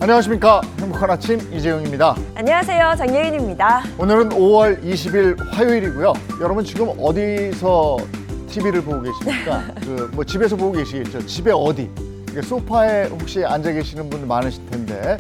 안녕하십니까. 행복한 아침 이재용입니다. 안녕하세요. 장예인입니다. 오늘은 5월 20일 화요일이고요. 여러분 지금 어디서 TV를 보고 계십니까? 뭐 집에서 보고 계시겠죠. 집에 어디? 소파에 혹시 앉아 계시는 분들 많으실 텐데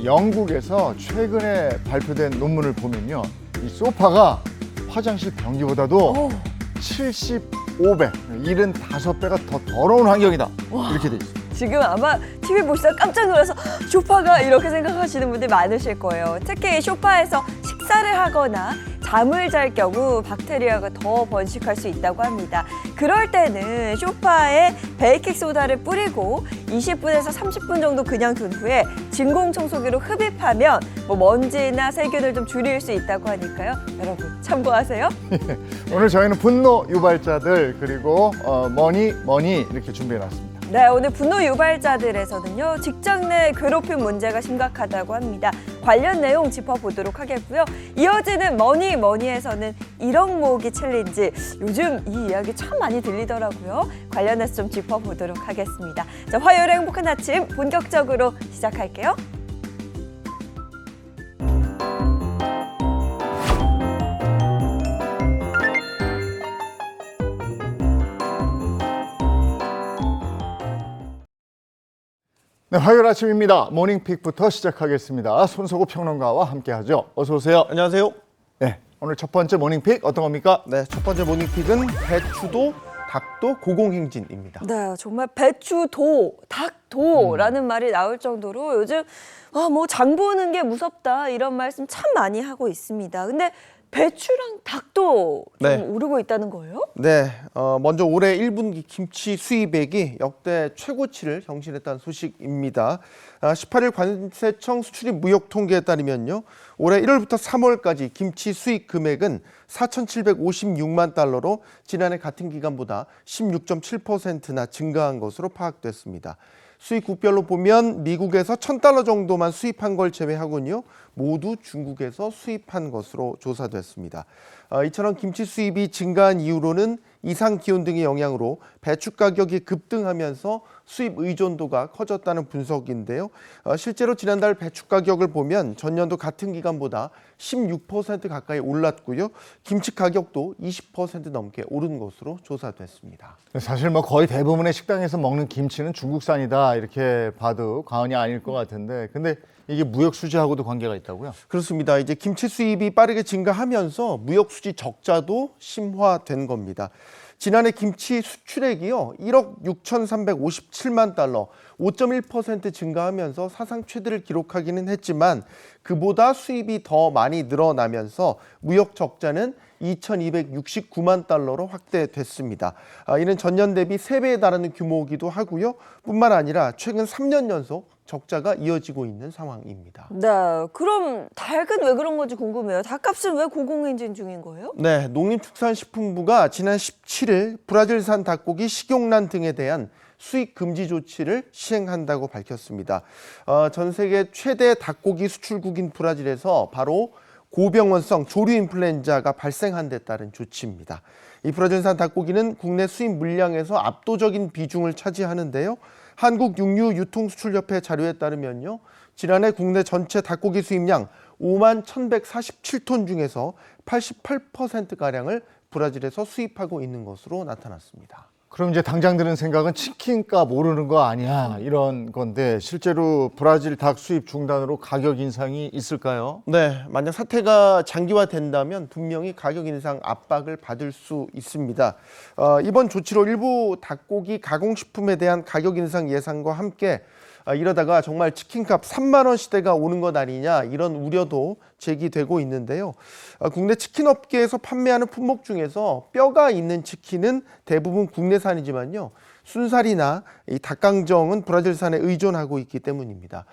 영국에서 최근에 발표된 논문을 보면요. 이 소파가 화장실 변기보다도 75배, 75배가 더 더러운 환경이다. 이렇게 돼 있습니다. 지금 아마 TV 보시다가 깜짝 놀라서 소파가 이렇게 생각하시는 분들 많으실 거예요. 특히 소파에서 식사를 하거나 잠을 잘 경우 박테리아가 더 번식할 수 있다고 합니다. 그럴 때는 소파에 베이킹 소다를 뿌리고 20분에서 30분 정도 그냥 둔 후에 진공 청소기로 흡입하면 먼지나 세균을 좀 줄일 수 있다고 하니까요. 여러분 참고하세요. 오늘 저희는 분노 유발자들 그리고 머니 이렇게 준비해놨습니다. 네, 오늘 분노 유발자들에서는요, 직장 내 괴롭힘 문제가 심각하다고 합니다. 관련 내용 짚어보도록 하겠고요. 이어지는 머니에서는 1억 모으기 챌린지, 요즘 이 이야기 참 많이 들리더라고요. 관련해서 좀 짚어보도록 하겠습니다. 자, 화요일의 행복한 아침 본격적으로 시작할게요. 네, 화요일 아침입니다. 모닝픽부터 시작하겠습니다. 손석구 평론가와 함께하죠. 어서 오세요. 안녕하세요. 네, 오늘 첫 번째 모닝픽 어떤 겁니까? 네, 첫 번째 모닝픽은 배추도 닭도 고공행진입니다. 네, 정말 배추도, 닭도라는 말이 나올 정도로 요즘 장 보는 게 무섭다 이런 말씀 참 많이 하고 있습니다. 근데 배추랑 닭도 좀 네. 오르고 있다는 거예요? 네, 먼저 올해 1분기 김치 수입액이 역대 최고치를 경신했다는 소식입니다. 18일 관세청 수출입 무역 통계에 따르면요, 올해 1월부터 3월까지 김치 수입 금액은 4,756만 달러로 지난해 같은 기간보다 16.7%나 증가한 것으로 파악됐습니다. 수입국별로 보면 미국에서 1,000달러 정도만 수입한 걸 제외하고는요, 모두 중국에서 수입한 것으로 조사됐습니다. 이처럼 김치 수입이 증가한 이유로는 이상 기온 등의 영향으로 배추 가격이 급등하면서 수입 의존도가 커졌다는 분석인데요. 실제로 지난달 배추 가격을 보면 전년도 같은 기간보다 16% 가까이 올랐고요. 김치 가격도 20% 넘게 오른 것으로 조사됐습니다. 사실 거의 대부분의 식당에서 먹는 김치는 중국산이다 이렇게 봐도 과언이 아닐 것 같은데, 근데 이게 무역 수지하고도 관계가 있다고요? 그렇습니다. 이제 김치 수입이 빠르게 증가하면서 무역 수지 적자도 심화된 겁니다. 지난해 김치 수출액이요, 1억 6,357만 달러, 5.1% 증가하면서 사상 최대를 기록하기는 했지만 그보다 수입이 더 많이 늘어나면서 무역 적자는 2,269만 달러로 확대됐습니다. 이는 전년 대비 3배에 달하는 규모이기도 하고요. 뿐만 아니라 최근 3년 연속 적자가 이어지고 있는 상황입니다. 네, 그럼 닭은 왜 그런 건지 궁금해요. 닭값은 왜 고공행진 중인 거예요? 네, 농림축산식품부가 지난 17일 브라질산 닭고기 식용란 등에 대한 수입 금지 조치를 시행한다고 밝혔습니다. 전 세계 최대 닭고기 수출국인 브라질에서 바로 고병원성 조류 인플루엔자가 발생한 데 따른 조치입니다. 이 브라질산 닭고기는 국내 수입 물량에서 압도적인 비중을 차지하는데요. 한국육류유통수출협회 자료에 따르면요, 지난해 국내 전체 닭고기 수입량 5만 1,147톤 중에서 88%가량을 브라질에서 수입하고 있는 것으로 나타났습니다. 그럼 이제 당장 드는 생각은 치킨값 오르는 거 아니야 이런 건데, 실제로 브라질 닭 수입 중단으로 가격 인상이 있을까요? 네, 만약 사태가 장기화된다면 분명히 가격 인상 압박을 받을 수 있습니다. 이번 조치로 일부 닭고기 가공식품에 대한 가격 인상 예상과 함께 이러다가 정말 치킨값 3만 원 시대가 오는 것 아니냐 이런 우려도 제기되고 있는데요. 국내 치킨 업계에서 판매하는 품목 중에서 뼈가 있는 치킨은 대부분 국내산이지만요, 순살이나 이 닭강정은 브라질산에 의존하고 있기 때문입니다.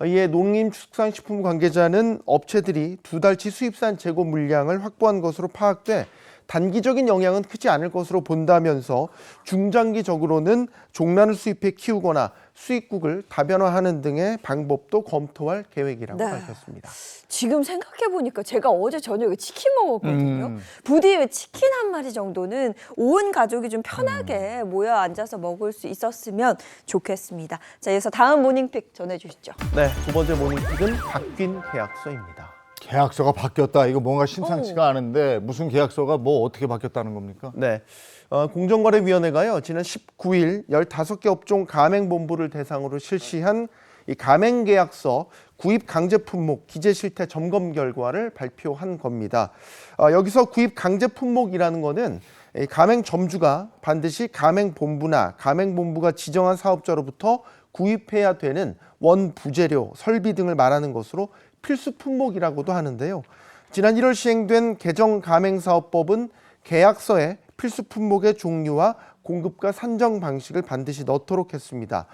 이에 농림축산식품 관계자는 업체들이 2달치 수입산 재고 물량을 확보한 것으로 파악돼 단기적인 영향은 크지 않을 것으로 본다면서 중장기적으로는 종란을 수입해 키우거나 수입국을 다변화하는 등의 방법도 검토할 계획이라고 네. 밝혔습니다. 지금 생각해보니까 제가 어제 저녁에 치킨 먹었거든요. 부디 치킨 한 마리 정도는 온 가족이 좀 편하게 모여 앉아서 먹을 수 있었으면 좋겠습니다. 자, 이어서 다음 모닝픽 전해주시죠. 네, 두 번째 모닝픽은 바뀐 계약서입니다. 계약서가 바뀌었다. 이거 뭔가 심상치가 않은데 무슨 계약서가 뭐 어떻게 바뀌었다는 겁니까? 네, 공정거래위원회가요 지난 19일 15개 업종 가맹본부를 대상으로 실시한 이 가맹계약서 구입 강제 품목 기재 실태 점검 결과를 발표한 겁니다. 여기서 구입 강제 품목이라는 거는 이 가맹점주가 반드시 가맹본부나 가맹본부가 지정한 사업자로부터 구입해야 되는 원부재료, 설비 등을 말하는 것으로 필수 품목이라고도 하는데요. 지난 1월 시행된 개정 가맹사업법은 계약서에 필수 품목의 종류와 공급과 산정 방식을 반드시 넣도록 했습니다.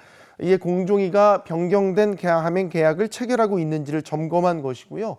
이에 공정위가 변경된 가맹 계약을 체결하고 있는지를 점검한 것이고요.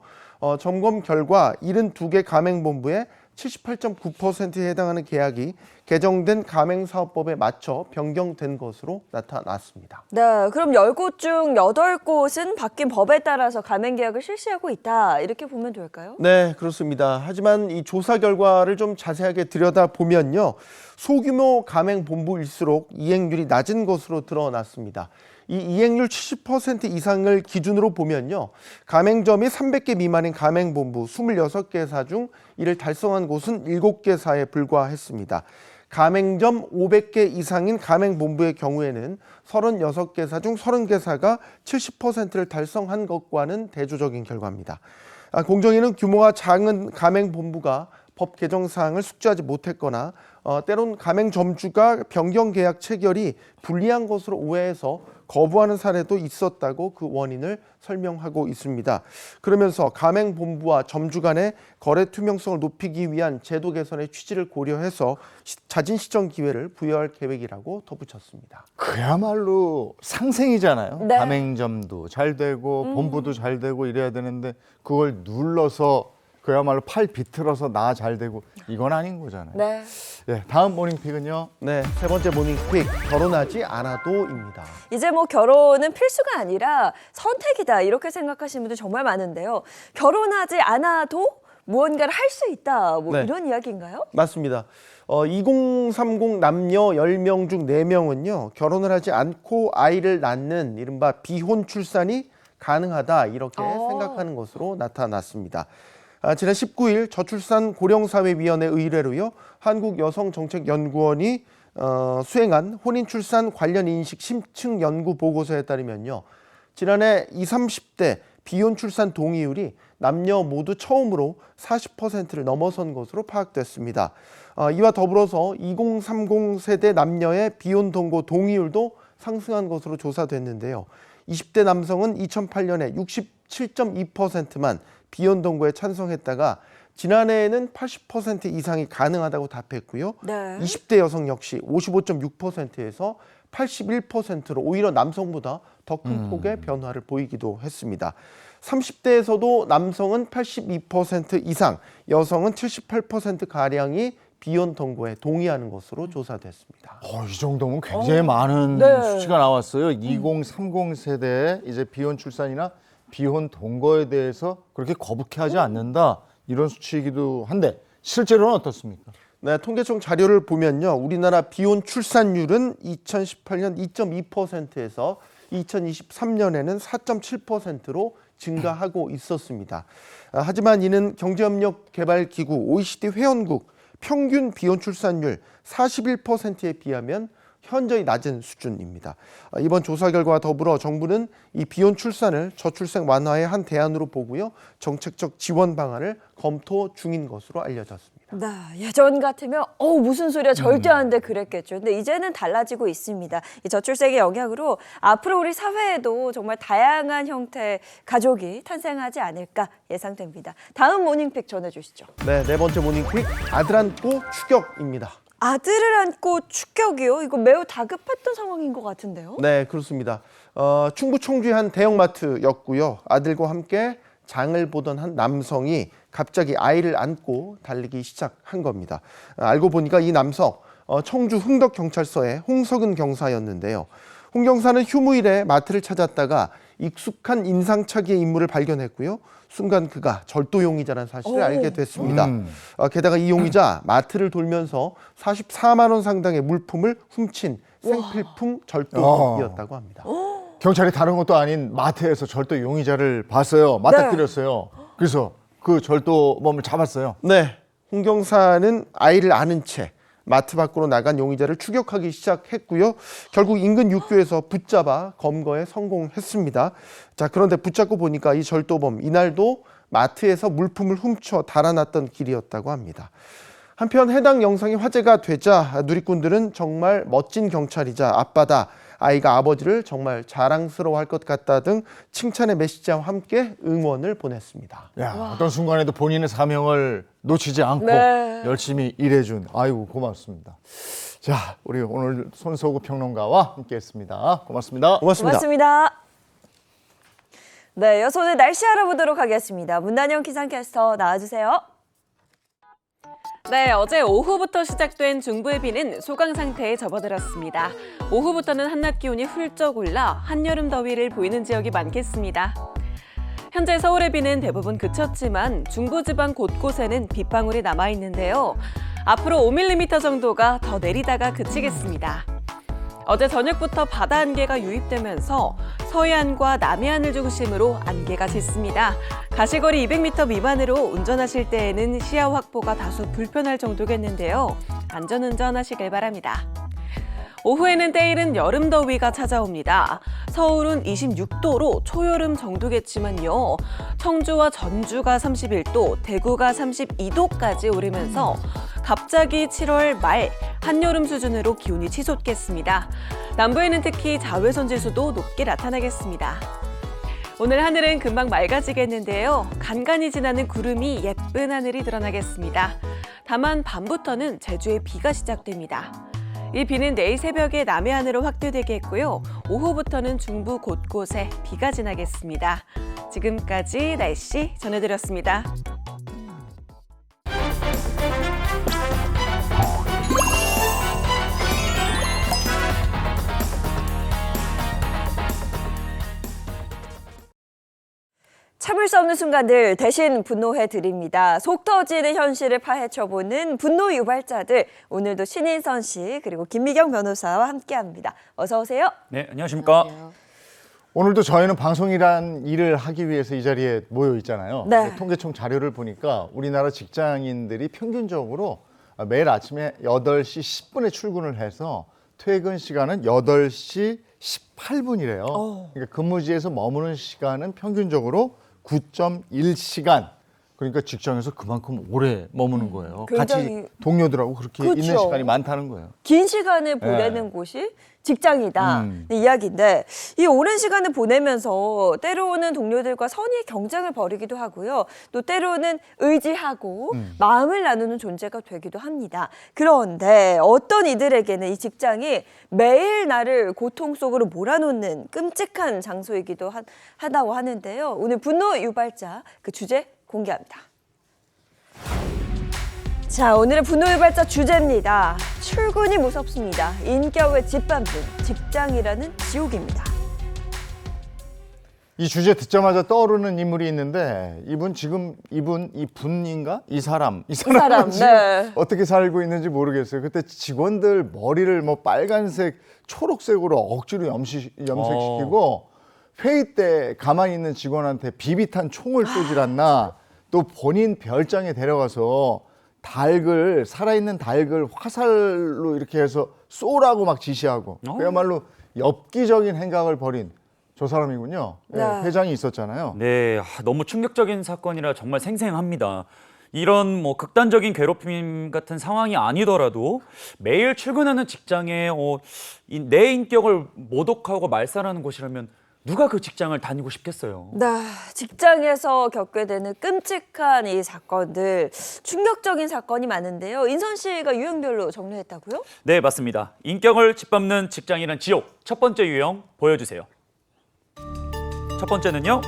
점검 결과 72개 가맹본부의 78.9%에 해당하는 계약이 개정된 가맹사업법에 맞춰 변경된 것으로 나타났습니다. 네, 그럼 10곳 중 8곳은 바뀐 법에 따라서 가맹계약을 실시하고 있다. 이렇게 보면 될까요? 네, 그렇습니다. 하지만 이 조사 결과를 좀 자세하게 들여다보면요. 소규모 가맹본부일수록 이행률이 낮은 것으로 드러났습니다. 이 이행률 70% 이상을 기준으로 보면요. 가맹점이 300개 미만인 가맹본부 26개사 중 이를 달성한 곳은 7개사에 불과했습니다. 가맹점 500개 이상인 가맹본부의 경우에는 36개사 중 30개사가 70%를 달성한 것과는 대조적인 결과입니다. 공정위는 규모가 작은 가맹본부가 법 개정 사항을 숙지하지 못했거나 때론 가맹점주가 변경 계약 체결이 불리한 것으로 오해해서 거부하는 사례도 있었다고 그 원인을 설명하고 있습니다. 그러면서 가맹본부와 점주 간의 거래 투명성을 높이기 위한 제도 개선의 취지를 고려해서 자진 시정 기회를 부여할 계획이라고 덧붙였습니다. 그야말로 상생이잖아요. 네. 가맹점도 잘 되고 본부도 잘 되고 이래야 되는데 그걸 눌러서 그야말로 팔 비틀어서 나 잘 되고 이건 아닌 거잖아요. 네. 예, 다음 모닝픽은요. 네, 세 번째 모닝픽 결혼하지 않아도입니다. 이제 뭐 결혼은 필수가 아니라 선택이다. 이렇게 생각하시는 분들 정말 많은데요. 결혼하지 않아도 무언가를 할 수 있다. 뭐 네. 이런 이야기인가요? 맞습니다. 2030 남녀 10명 중 4명은요. 결혼을 하지 않고 아이를 낳는 이른바 비혼 출산이 가능하다 이렇게 생각하는 것으로 나타났습니다. 지난 19일 저출산 고령사회위원회 의뢰로요. 한국여성정책연구원이 수행한 혼인출산 관련 인식 심층 연구 보고서에 따르면요. 지난해 20, 30대 비혼 출산 동의율이 남녀 모두 처음으로 40%를 넘어선 것으로 파악됐습니다. 이와 더불어서 2030 세대 남녀의 비혼 동거 동의율도 상승한 것으로 조사됐는데요. 20대 남성은 2008년에 67.2%만 비혼 동거에 찬성했다가 지난해에는 80% 이상이 가능하다고 답했고요. 네. 20대 여성 역시 55.6%에서 81%로 오히려 남성보다 더 큰 폭의 변화를 보이기도 했습니다. 30대에서도 남성은 82% 이상, 여성은 78%가량이 비혼 동거에 동의하는 것으로 조사됐습니다. 이 정도면 굉장히 많은 네. 수치가 나왔어요. 2030 세대의 이제 비혼 출산이나 비혼 동거에 대해서 그렇게 거북해하지 않는다 이런 수치이기도 한데 실제로는 어떻습니까? 네, 통계청 자료를 보면요, 우리나라 비혼 출산율은 2018년 2.2%에서 2023년에는 4.7%로 증가하고 있었습니다. 하지만 이는 경제협력개발기구 OECD 회원국 평균 비혼 출산율 41%에 비하면 현저히 낮은 수준입니다. 이번 조사 결과와 더불어 정부는 이 비혼 출산을 저출생 완화의 한 대안으로 보고요. 정책적 지원 방안을 검토 중인 것으로 알려졌습니다. 네, 예전 같으면 무슨 소리야 절대 안 돼 그랬겠죠. 근데 이제는 달라지고 있습니다. 이 저출생의 영향으로 앞으로 우리 사회에도 정말 다양한 형태의 가족이 탄생하지 않을까 예상됩니다. 다음 모닝픽 전해주시죠. 네, 네 번째 모닝픽 아들 안고 추격입니다. 아들을 안고 축격이요? 이거 매우 다급했던 상황인 것 같은데요? 네, 그렇습니다. 충북 청주의 한 대형마트였고요. 아들과 함께 장을 보던 한 남성이 갑자기 아이를 안고 달리기 시작한 겁니다. 알고 보니까 이 남성 청주 흥덕경찰서의 홍석은 경사였는데요. 홍 경사는 휴무일에 마트를 찾았다가 익숙한 인상착의의 인물을 발견했고요. 순간 그가 절도 용의자라는 사실을 알게 됐습니다. 게다가 이 용의자 마트를 돌면서 44만 원 상당의 물품을 훔친 생필품 절도이었다고 합니다. 경찰이 다른 것도 아닌 마트에서 절도 용의자를 봤어요. 맞닥뜨렸어요. 그래서 그 절도범을 잡았어요. 네, 홍 경사는 아이를 안은 채 마트 밖으로 나간 용의자를 추격하기 시작했고요. 결국 인근 육교에서 붙잡아 검거에 성공했습니다. 자, 그런데 붙잡고 보니까 이 절도범 이날도 마트에서 물품을 훔쳐 달아났던 길이었다고 합니다. 한편 해당 영상이 화제가 되자 누리꾼들은 정말 멋진 경찰이자 아빠다. 아이가 아버지를 정말 자랑스러워할 것 같다 등 칭찬의 메시지와 함께 응원을 보냈습니다. 야, 어떤 순간에도 본인의 사명을 놓치지 않고 열심히 일해준 아이고 고맙습니다. 자, 우리 오늘 손석우 평론가와 함께했습니다. 고맙습니다. 고맙습니다. 네, 이어서 오늘 날씨 알아보도록 하겠습니다. 문단영 기상캐스터 나와주세요. 네, 어제 오후부터 시작된 중부의 비는 소강 상태에 접어들었습니다. 오후부터는 한낮 기온이 훌쩍 올라 한여름 더위를 보이는 지역이 많겠습니다. 현재 서울의 비는 대부분 그쳤지만 중부지방 곳곳에는 빗방울이 남아있는데요. 앞으로 5mm 정도가 더 내리다가 그치겠습니다. 어제 저녁부터 바다 안개가 유입되면서 서해안과 남해안을 중심으로 안개가 짙습니다. 가시거리 200m 미만으로 운전하실 때에는 시야 확보가 다소 불편할 정도겠는데요. 안전운전 하시길 바랍니다. 오후에는 때이른 여름 더위가 찾아옵니다. 서울은 26도로 초여름 정도겠지만요. 청주와 전주가 31도, 대구가 32도까지 오르면서 갑자기 7월 말 한여름 수준으로 기온이 치솟겠습니다. 남부에는 특히 자외선 지수도 높게 나타나겠습니다. 오늘 하늘은 금방 맑아지겠는데요. 간간히 지나는 구름이 예쁜 하늘이 드러나겠습니다. 다만 밤부터는 제주에 비가 시작됩니다. 이 비는 내일 새벽에 남해안으로 확대되겠고요. 오후부터는 중부 곳곳에 비가 지나겠습니다. 지금까지 날씨 전해드렸습니다. 참을 수 없는 순간들 대신 분노해 드립니다. 속 터지는 현실을 파헤쳐보는 분노 유발자들. 오늘도 신인선 씨 그리고 김미경 변호사와 함께합니다. 어서 오세요. 네, 안녕하십니까. 오늘도 저희는 방송이란 일을 하기 위해서 이 자리에 모여 있잖아요. 네. 통계청 자료를 보니까 우리나라 직장인들이 평균적으로 매일 아침에 8시 10분에 출근을 해서 퇴근 시간은 8시 18분이래요. 그러니까 근무지에서 머무는 시간은 평균적으로 9.1시간. 그러니까 직장에서 그만큼 오래 머무는 거예요. 굉장히- 같이 동료들하고 그렇게 그렇죠. 있는 시간이 많다는 거예요. 긴 시간을 보내는 곳이 직장이다 이 이야기인데 이 오랜 시간을 보내면서 때로는 동료들과 선의의 경쟁을 벌이기도 하고요. 또 때로는 의지하고 마음을 나누는 존재가 되기도 합니다. 그런데 어떤 이들에게는 이 직장이 매일 나를 고통 속으로 몰아놓는 끔찍한 장소이기도 하다고 하는데요. 오늘 분노 유발자 그 주제 공개합니다. 자, 오늘의 분노 유발자 주제입니다. 출근이 무섭습니다. 인격을 짓밟는 직장이라는 지옥입니다. 이 주제 듣자마자 떠오르는 인물이 있는데 이 분인가? 이 사람은 사람, 지금 네. 어떻게 살고 있는지 모르겠어요. 그때 직원들 머리를 뭐 빨간색, 초록색으로 억지로 염색시키고 회의 때 가만히 있는 직원한테 비비탄 총을 쏘질 않나. 또 본인 별장에 데려가서 살아있는 닭을 화살로 이렇게 해서 쏘라고 막 지시하고 그야말로 엽기적인 행각을 벌인 저 사람이군요. 네. 네, 회장이 있었잖아요. 네, 너무 충격적인 사건이라 정말 생생합니다. 이런 뭐 극단적인 괴롭힘 같은 상황이 아니더라도 매일 출근하는 직장에 내 인격을 모독하고 말살하는 곳이라면 누가 그 직장을 다니고 싶겠어요. 네, 직장에서 겪게 되는 끔찍한 이 사건들, 충격적인 사건이 많은데요. 인선 씨가 유형별로 정리했다고요? 네, 맞습니다. 인격을 짓밟는 직장이란 지옥. 첫 번째 유형 보여주세요. 첫 번째는요.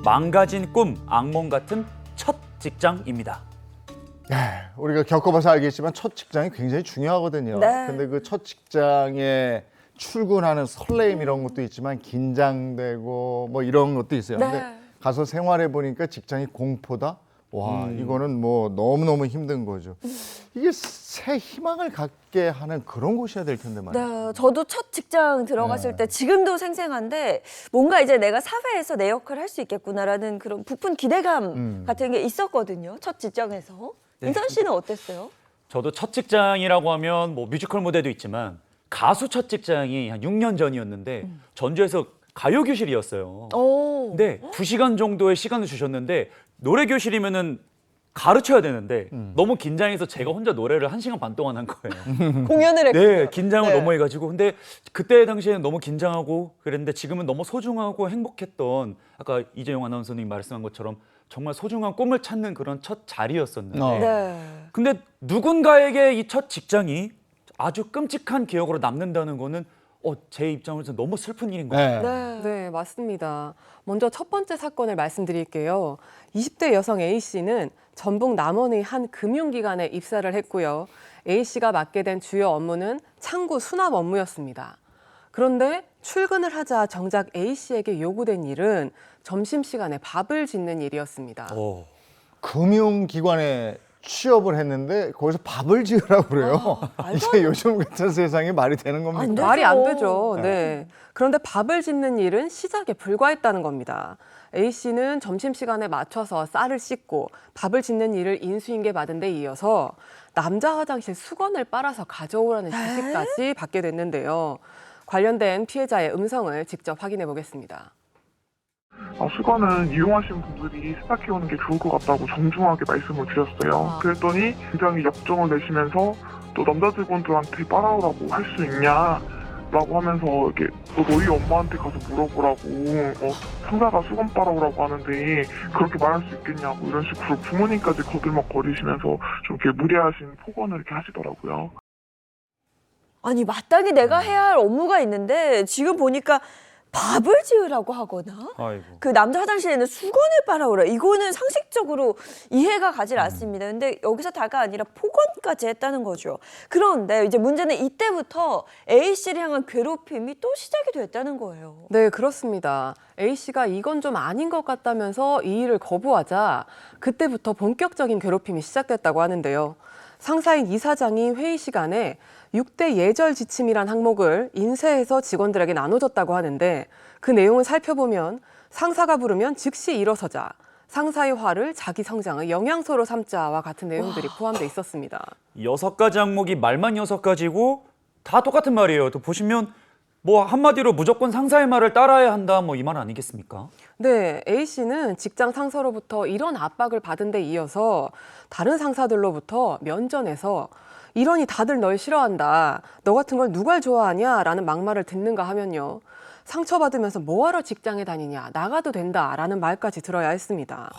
망가진 꿈, 악몽 같은 첫 직장입니다. 네, 우리가 겪어봐서 알겠지만 첫 직장이 굉장히 중요하거든요. 네. 근데 그 첫 직장에 출근하는 설레임 이런 것도 있지만 긴장되고 뭐 이런 것도 있어요. 네. 근데 가서 생활해 보니까 직장이 공포다. 와, 이거는 뭐 너무너무 힘든 거죠. 이게 새 희망을 갖게 하는 그런 곳이어야 될 텐데 말이에요. 네, 저도 첫 직장 들어갔을 때 지금도 생생한데 뭔가 이제 내가 사회에서 내 역할을 할 수 있겠구나라는 그런 부푼 기대감 같은 게 있었거든요. 첫 직장에서. 인선 씨는 어땠어요? 저도 첫 직장이라고 하면 뭐 뮤지컬 무대도 있지만 가수 첫 직장이 한 6년 전이었는데 전주에서 가요 교실이었어요. 오. 근데 2시간 정도의 시간을 주셨는데 노래 교실이면은 가르쳐야 되는데 너무 긴장해서 제가 혼자 노래를 1시간 반 동안 한 거예요. 공연을 했군요. 네, 긴장을 네. 너무 해가지고. 근데 그때 당시에는 너무 긴장하고 그랬는데 지금은 너무 소중하고 행복했던 아까 이재용 아나운서님이 말씀한 것처럼 정말 소중한 꿈을 찾는 그런 첫 자리였었는데 네. 근데 누군가에게 이 첫 직장이 아주 끔찍한 기억으로 남는다는 거는 제 입장에서 너무 슬픈 일인 것 같아요. 네. 네, 맞습니다. 먼저 첫 번째 사건을 말씀드릴게요. 20대 여성 A씨는 전북 남원의 한 금융기관에 입사를 했고요. A씨가 맡게 된 주요 업무는 창구 수납 업무였습니다. 그런데 출근을 하자 정작 A씨에게 요구된 일은 점심시간에 밥을 짓는 일이었습니다. 금융기관에 취업을 했는데 거기서 밥을 지으라고 그래요. 이게 요즘 같은 세상에 말이 되는 겁니까? 안 되죠. 말이 안 되죠. 네. 그런데 밥을 짓는 일은 시작에 불과했다는 겁니다. A씨는 점심시간에 맞춰서 쌀을 씻고 밥을 짓는 일을 인수인계 받은 데 이어서 남자 화장실 수건을 빨아서 가져오라는 지시까지 받게 됐는데요. 관련된 피해자의 음성을 직접 확인해 보겠습니다. 수건은 이용하시는 분들이 세탁해오는 게 좋을 것 같다고 정중하게 말씀을 드렸어요. 그랬더니 굉장히 역정을 내시면서 또 남자 직원들한테 빨아오라고 할 수 있냐 라고 하면서 이렇게 너희 엄마한테 가서 물어보라고 상사가 수건 빨아오라고 하는데 그렇게 말할 수 있겠냐고 이런 식으로 부모님까지 거들먹거리시면서 좀 이렇게 무례하신 폭언을 이렇게 하시더라고요. 아니 마땅히 내가 해야 할 업무가 있는데 지금 보니까 밥을 지으라고 하거나 아이고. 그 남자 화장실에 있는 수건을 빨아오라. 이거는 상식적으로 이해가 가질 않습니다. 근데 여기서 다가 아니라 폭언까지 했다는 거죠. 그런데 이제 문제는 이때부터 A씨를 향한 괴롭힘이 또 시작이 됐다는 거예요. 네, 그렇습니다. A씨가 이건 좀 아닌 것 같다면서 이 일을 거부하자 그때부터 본격적인 괴롭힘이 시작됐다고 하는데요. 상사인 이 사장이 회의 시간에 6대 예절 지침이란 항목을 인쇄해서 직원들에게 나눠줬다고 하는데 그 내용을 살펴보면 상사가 부르면 즉시 일어서자, 상사의 화를 자기 성장의 영양소로 삼자와 같은 내용들이 포함되어 있었습니다. 6가지 항목이 말만 6가지고 다 똑같은 말이에요. 또 보시면 뭐 한마디로 무조건 상사의 말을 따라야 한다 뭐 이 말 아니겠습니까? 네, A씨는 직장 상사로부터 이런 압박을 받은 데 이어서 다른 상사들로부터 면전에서 이러니 다들 널 싫어한다. 너 같은 걸 누가 좋아하냐? 라는 막말을 듣는가 하면요. 상처받으면서 뭐하러 직장에 다니냐? 나가도 된다. 라는 말까지 들어야 했습니다.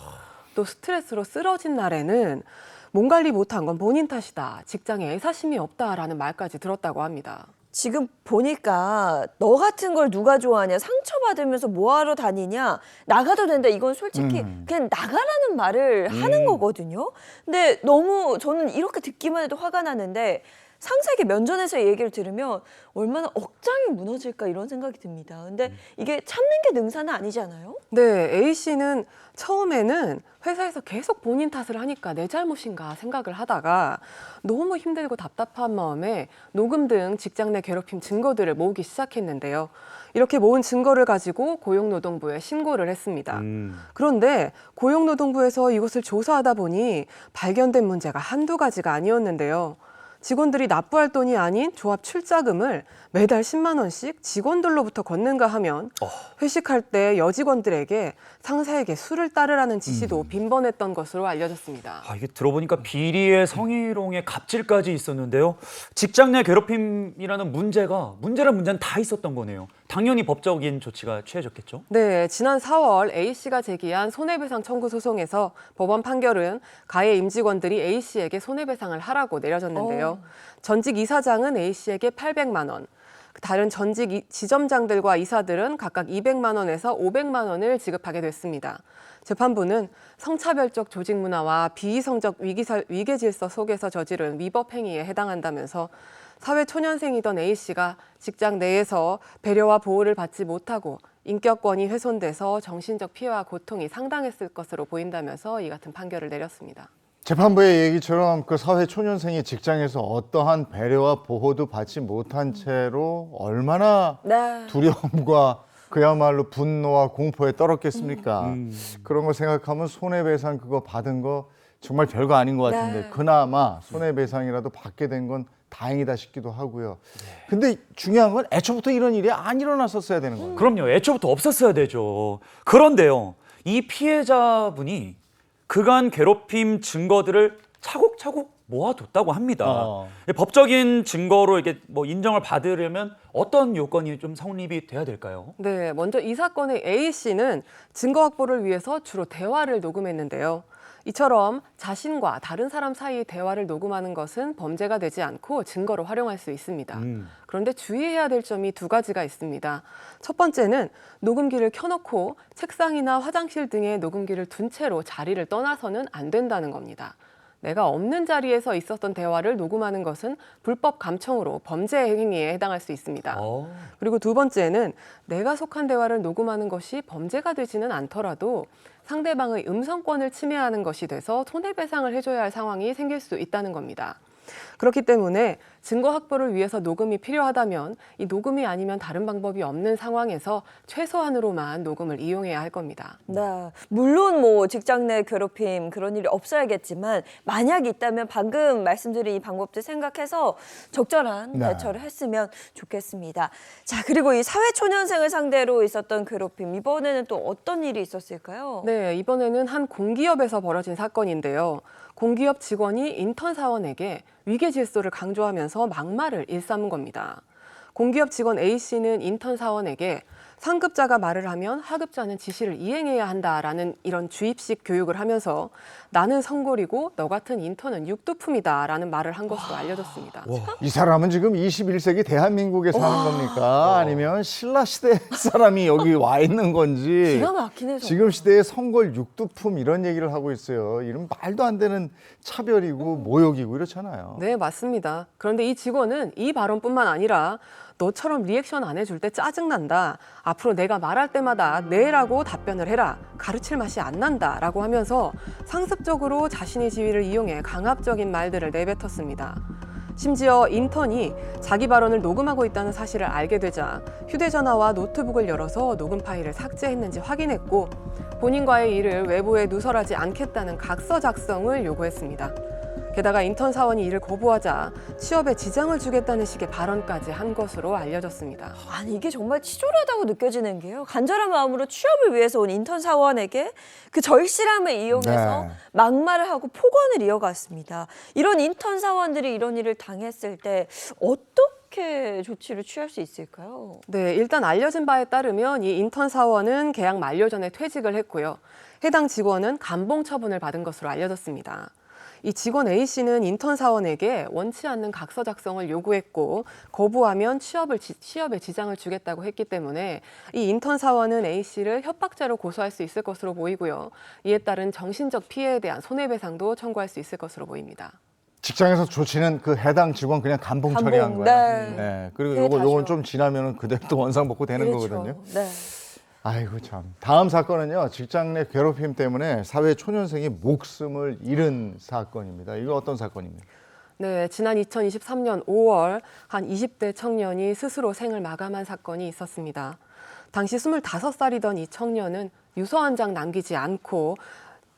또 스트레스로 쓰러진 날에는 몸 관리 못한 건 본인 탓이다. 직장에 애사심이 없다라는 말까지 들었다고 합니다. 지금 보니까 너 같은 걸 누가 좋아하냐, 상처받으면서 뭐하러 다니냐, 나가도 된다. 이건 솔직히 그냥 나가라는 말을 하는 거거든요. 근데 너무 저는 이렇게 듣기만 해도 화가 나는데 상사에게 면전에서 이 얘기를 들으면 얼마나 억장이 무너질까 이런 생각이 듭니다. 근데 이게 참는 게 능사는 아니잖아요. 네, A씨는 처음에는 회사에서 계속 본인 탓을 하니까 내 잘못인가 생각을 하다가 너무 힘들고 답답한 마음에 녹음 등 직장 내 괴롭힘 증거들을 모으기 시작했는데요. 이렇게 모은 증거를 가지고 고용노동부에 신고를 했습니다. 그런데 고용노동부에서 이것을 조사하다 보니 발견된 문제가 한두 가지가 아니었는데요. 직원들이 납부할 돈이 아닌 조합 출자금을 매달 10만 원씩 직원들로부터 걷는가 하면 회식할 때 여직원들에게 상사에게 술을 따르라는 지시도 빈번했던 것으로 알려졌습니다. 이게 들어보니까 비리에 성희롱에 갑질까지 있었는데요. 직장 내 괴롭힘이라는 문제는 다 있었던 거네요. 당연히 법적인 조치가 취해졌겠죠. 네, 지난 4월 A씨가 제기한 손해배상 청구 소송에서 법원 판결은 가해 임직원들이 A씨에게 손해배상을 하라고 내려졌는데요. 전직 이사장은 A씨에게 800만 원, 다른 전직 지점장들과 이사들은 각각 200만 원에서 500만 원을 지급하게 됐습니다. 재판부는 성차별적 조직 문화와 비이성적 위계 질서 속에서 저지른 위법 행위에 해당한다면서 사회 초년생이던 A씨가 직장 내에서 배려와 보호를 받지 못하고 인격권이 훼손돼서 정신적 피해와 고통이 상당했을 것으로 보인다면서 이 같은 판결을 내렸습니다. 재판부의 얘기처럼 그 사회 초년생이 직장에서 어떠한 배려와 보호도 받지 못한 채로 얼마나 네. 두려움과 그야말로 분노와 공포에 떨었겠습니까? 그런 거 생각하면 손해배상 그거 받은 거 정말 별거 아닌 것 같은데 네. 그나마 손해배상이라도 받게 된 건 다행이다 싶기도 하고요. 근데 중요한 건 애초부터 이런 일이 안 일어났었어야 되는 거예요. 그럼요. 애초부터 없었어야 되죠. 그런데요, 이 피해자분이 그간 괴롭힘 증거들을 차곡차곡 모아뒀다고 합니다. 법적인 증거로 이게 뭐 인정을 받으려면 어떤 요건이 좀 성립이 돼야 될까요? 네, 먼저 이 사건의 A씨는 증거 확보를 위해서 주로 대화를 녹음했는데요. 이처럼 자신과 다른 사람 사이의 대화를 녹음하는 것은 범죄가 되지 않고 증거로 활용할 수 있습니다. 그런데 주의해야 될 점이 두 가지가 있습니다. 첫 번째는 녹음기를 켜놓고 책상이나 화장실 등에 녹음기를 둔 채로 자리를 떠나서는 안 된다는 겁니다. 내가 없는 자리에서 있었던 대화를 녹음하는 것은 불법 감청으로 범죄 행위에 해당할 수 있습니다. 그리고 두 번째는 내가 속한 대화를 녹음하는 것이 범죄가 되지는 않더라도 상대방의 음성권을 침해하는 것이 돼서 손해배상을 해줘야 할 상황이 생길 수 있다는 겁니다. 그렇기 때문에 증거 확보를 위해서 녹음이 필요하다면 이 녹음이 아니면 다른 방법이 없는 상황에서 최소한으로만 녹음을 이용해야 할 겁니다. 네, 물론 뭐 직장 내 괴롭힘 그런 일이 없어야겠지만 만약 있다면 방금 말씀드린 이 방법들 생각해서 적절한 네. 대처를 했으면 좋겠습니다. 자, 그리고 이 사회초년생을 상대로 있었던 괴롭힘 이번에는 또 어떤 일이 있었을까요? 네, 이번에는 한 공기업에서 벌어진 사건인데요. 공기업 직원이 인턴 사원에게 위계 질서를 강조하면서 막말을 일삼은 겁니다. 공기업 직원 A씨는 인턴 사원에게 상급자가 말을 하면 하급자는 지시를 이행해야 한다라는 이런 주입식 교육을 하면서 나는 성골이고 너 같은 인턴은 육두품이다라는 말을 한 것으로 알려졌습니다. 이 사람은 지금 21세기 대한민국에 사는 겁니까? 아니면 신라 시대 사람이 여기 와 있는 건지 기가 막히네. 정말. 지금 시대의 성골 육두품 이런 얘기를 하고 있어요. 이런 말도 안 되는 차별이고 모욕이고 이렇잖아요. 네, 맞습니다. 그런데 이 직원은 이 발언뿐만 아니라 너처럼 리액션 안 해줄 때 짜증난다. 앞으로 내가 말할 때마다 네라고 답변을 해라. 가르칠 맛이 안 난다. 라고 하면서 상습적으로 자신의 지위를 이용해 강압적인 말들을 내뱉었습니다. 심지어 인턴이 자기 발언을 녹음하고 있다는 사실을 알게 되자 휴대전화와 노트북을 열어서 녹음 파일을 삭제했는지 확인했고 본인과의 일을 외부에 누설하지 않겠다는 각서 작성을 요구했습니다. 게다가 인턴 사원이 이를 거부하자 취업에 지장을 주겠다는 식의 발언까지 한 것으로 알려졌습니다. 아니 이게 정말 치졸하다고 느껴지는 게요. 간절한 마음으로 취업을 위해서 온 인턴 사원에게 그 절실함을 이용해서 네. 막말을 하고 폭언을 이어갔습니다. 이런 인턴 사원들이 이런 일을 당했을 때 어떻게 조치를 취할 수 있을까요? 네, 일단 알려진 바에 따르면 이 인턴 사원은 계약 만료 전에 퇴직을 했고요. 해당 직원은 감봉 처분을 받은 것으로 알려졌습니다. 이 직원 A씨는 인턴 사원에게 원치 않는 각서 작성을 요구했고 거부하면 취업에 지장을 주겠다고 했기 때문에 이 인턴 사원은 A씨를 협박죄로 고소할 수 있을 것으로 보이고요. 이에 따른 정신적 피해에 대한 손해배상도 청구할 수 있을 것으로 보입니다. 직장에서 조치는 그 해당 직원 그냥 감봉 처리한 감봉, 거예요. 네. 네. 그리고 피해 요건 다죠. 좀 지나면은 그대로 또 원상복구 되는 그렇죠. 거거든요. 네. 아이고 참. 다음 사건은요. 직장 내 괴롭힘 때문에 사회 초년생이 목숨을 잃은 사건입니다. 이거 어떤 사건입니까? 네, 지난 2023년 5월 한 20대 청년이 스스로 생을 마감한 사건이 있었습니다. 당시 25살이던 이 청년은 유서 한 장 남기지 않고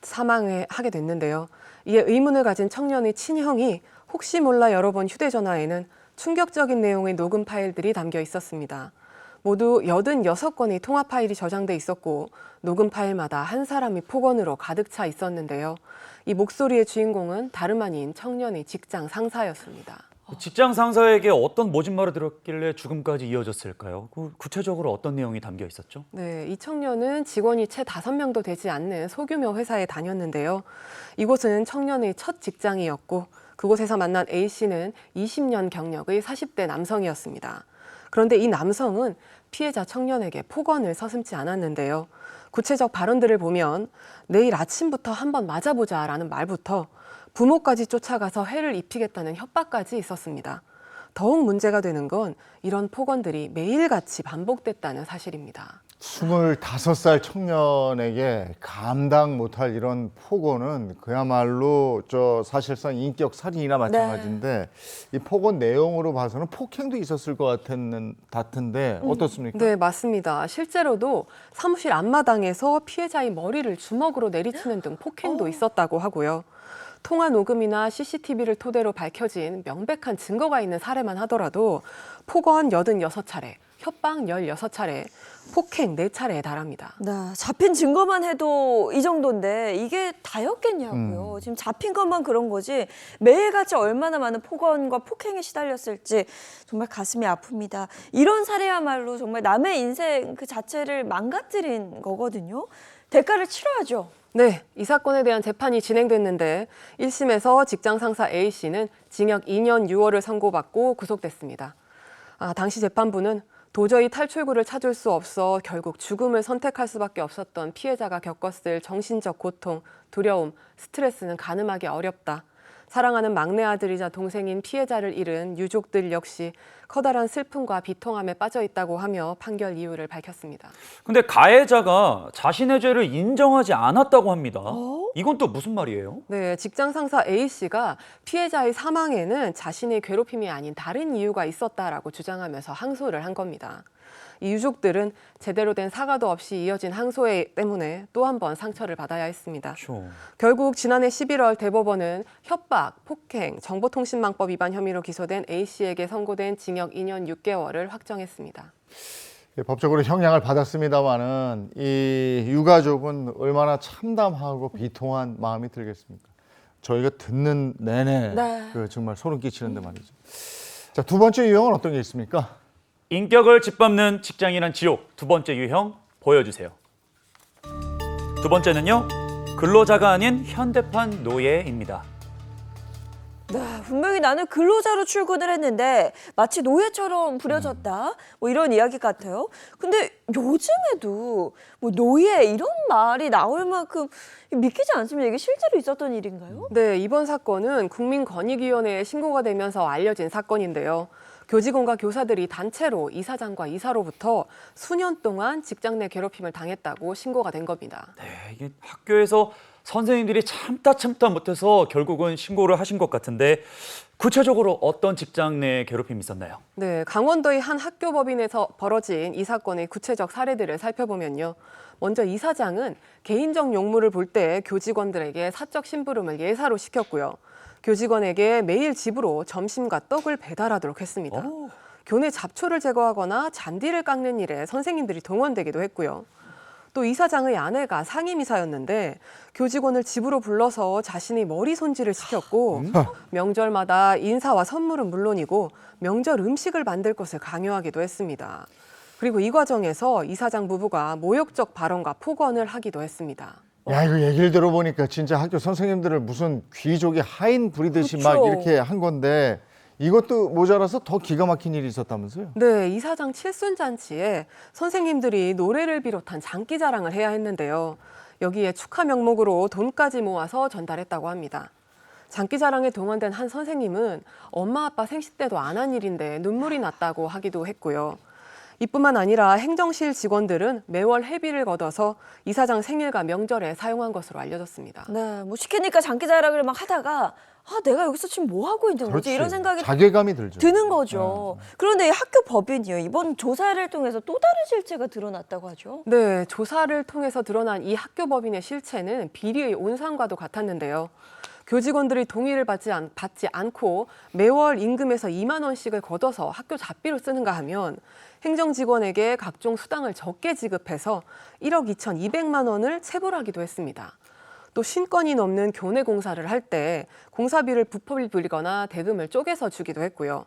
사망하게 됐는데요. 이에 의문을 가진 청년의 친형이 혹시 몰라 열어본 휴대전화에는 충격적인 내용의 녹음 파일들이 담겨 있었습니다. 모두 86건의 통화 파일이 저장돼 있었고 녹음 파일마다 한 사람이 폭언으로 가득 차 있었는데요. 이 목소리의 주인공은 다름 아닌 청년의 직장 상사였습니다. 직장 상사에게 어떤 모진말을 들었길래 죽음까지 이어졌을까요? 구체적으로 어떤 내용이 담겨 있었죠? 네, 이 청년은 직원이 채 5명도 되지 않는 소규모 회사에 다녔는데요. 이곳은 청년의 첫 직장이었고 그곳에서 만난 A씨는 20년 경력의 40대 남성이었습니다. 그런데 이 남성은 피해자 청년에게 폭언을 서슴지 않았는데요. 구체적 발언들을 보면 내일 아침부터 한번 맞아보자라는 말부터 부모까지 쫓아가서 해를 입히겠다는 협박까지 있었습니다. 더욱 문제가 되는 건 이런 폭언들이 매일같이 반복됐다는 사실입니다. 25살 청년에게 감당 못할 이런 폭언은 그야말로 사실상 인격 살인이나 마찬가지인데 이 폭언 내용으로 봐서는 폭행도 있었을 것 같은데 어떻습니까? 네, 맞습니다. 실제로도 사무실 앞마당에서 피해자의 머리를 주먹으로 내리치는 등 폭행도 있었다고 하고요. 통화 녹음이나 CCTV를 토대로 밝혀진 명백한 증거가 있는 사례만 하더라도 폭언 86차례, 협박 16차례, 폭행 4차례에 달합니다. 네, 잡힌 증거만 해도 이 정도인데 이게 다였겠냐고요. 지금 잡힌 것만 그런 거지 매일같이 얼마나 많은 폭언과 폭행에 시달렸을지 정말 가슴이 아픕니다. 이런 사례야말로 정말 남의 인생 그 자체를 망가뜨린 거거든요. 대가를 치러야죠. 네, 이 사건에 대한 재판이 진행됐는데 1심에서 직장 상사 A씨는 징역 2년 6월을 선고받고 구속됐습니다. 당시 재판부는 도저히 탈출구를 찾을 수 없어 결국 죽음을 선택할 수밖에 없었던 피해자가 겪었을 정신적 고통, 두려움, 스트레스는 가늠하기 어렵다. 사랑하는 막내 아들이자 동생인 피해자를 잃은 유족들 역시 커다란 슬픔과 비통함에 빠져 있다고 하며 판결 이유를 밝혔습니다. 근데 가해자가 자신의 죄를 인정하지 않았다고 합니다. 이건 또 무슨 말이에요? 네, 직장 상사 A씨가 피해자의 사망에는 자신의 괴롭힘이 아닌 다른 이유가 있었다라고 주장하면서 항소를 한 겁니다. 이 유족들은 제대로 된 사과도 없이 이어진 항소 때문에 또 한 번 상처를 받아야 했습니다. 그렇죠. 결국 지난해 11월 대법원은 협박, 폭행, 정보통신망법 위반 혐의로 기소된 A씨에게 선고된 징역 2년 6개월을 확정했습니다. 법적으로 형량을 받았습니다마는 이 유가족은 얼마나 참담하고 비통한 마음이 들겠습니까? 저희가 듣는 내내 네. 정말 소름 끼치는데 말이죠. 자, 두 번째 유형은 어떤 게 있습니까? 인격을 짓밟는 직장인한 지옥. 두 번째 유형 보여주세요. 두 번째는요. 근로자가 아닌 현대판 노예입니다. 네, 분명히 나는 근로자로 출근을 했는데 마치 노예처럼 부려졌다. 뭐 이런 이야기 같아요. 근데 요즘에도 뭐 노예 이런 말이 나올 만큼 믿기지 않습니다. 이게 실제로 있었던 일인가요? 네, 이번 사건은 국민권익위원회에 신고가 되면서 알려진 사건인데요. 교직원과 교사들이 단체로 이사장과 이사로부터 수년 동안 직장 내 괴롭힘을 당했다고 신고가 된 겁니다. 네, 이게 학교에서 선생님들이 참다 못해서 결국은 신고를 하신 것 같은데 구체적으로 어떤 직장 내 괴롭힘이 있었나요? 네, 강원도의 한 학교법인에서 벌어진 이 사건의 구체적 사례들을 살펴보면요. 먼저 이사장은 개인적 용무를 볼 때 교직원들에게 사적 심부름을 예사로 시켰고요. 교직원에게 매일 집으로 점심과 떡을 배달하도록 했습니다. 교내 잡초를 제거하거나 잔디를 깎는 일에 선생님들이 동원되기도 했고요. 또 이사장의 아내가 상임이사였는데 교직원을 집으로 불러서 자신이 머리 손질을 시켰고 명절마다 인사와 선물은 물론이고 명절 음식을 만들 것을 강요하기도 했습니다. 그리고 이 과정에서 이사장 부부가 모욕적 발언과 폭언을 하기도 했습니다. 야, 이거 얘기를 들어보니까 진짜 학교 선생님들을 무슨 귀족이 하인 부리듯이 막 그렇죠. 이렇게 한 건데 이것도 모자라서 더 기가 막힌 일이 있었다면서요? 네, 이사장 칠순잔치에 선생님들이 노래를 비롯한 장기자랑을 해야 했는데요. 여기에 축하 명목으로 돈까지 모아서 전달했다고 합니다. 장기자랑에 동원된 한 선생님은 엄마 아빠 생시 때도 안 한 일인데 눈물이 났다고 하기도 했고요. 이뿐만 아니라 행정실 직원들은 매월 회비를 걷어서 이사장 생일과 명절에 사용한 것으로 알려졌습니다. 네, 뭐 시키니까 장기자랑을 막 하다가 내가 여기서 지금 뭐 하고 있는 거지? 이런 생각이 자괴감이 들죠. 드는 거죠. 그런데 이 학교 법인이요. 이번 조사를 통해서 또 다른 실체가 드러났다고 하죠. 네, 조사를 통해서 드러난 이 학교 법인의 실체는 비리의 온상과도 같았는데요. 교직원들이 동의를 받지 않고 매월 임금에서 2만 원씩을 걷어서 학교 잡비로 쓰는가 하면 행정직원에게 각종 수당을 적게 지급해서 1억 2,200만 원을 체불하기도 했습니다. 또 50건이 넘는 교내 공사를 할 때 공사비를 부풀 부리거나 대금을 쪼개서 주기도 했고요.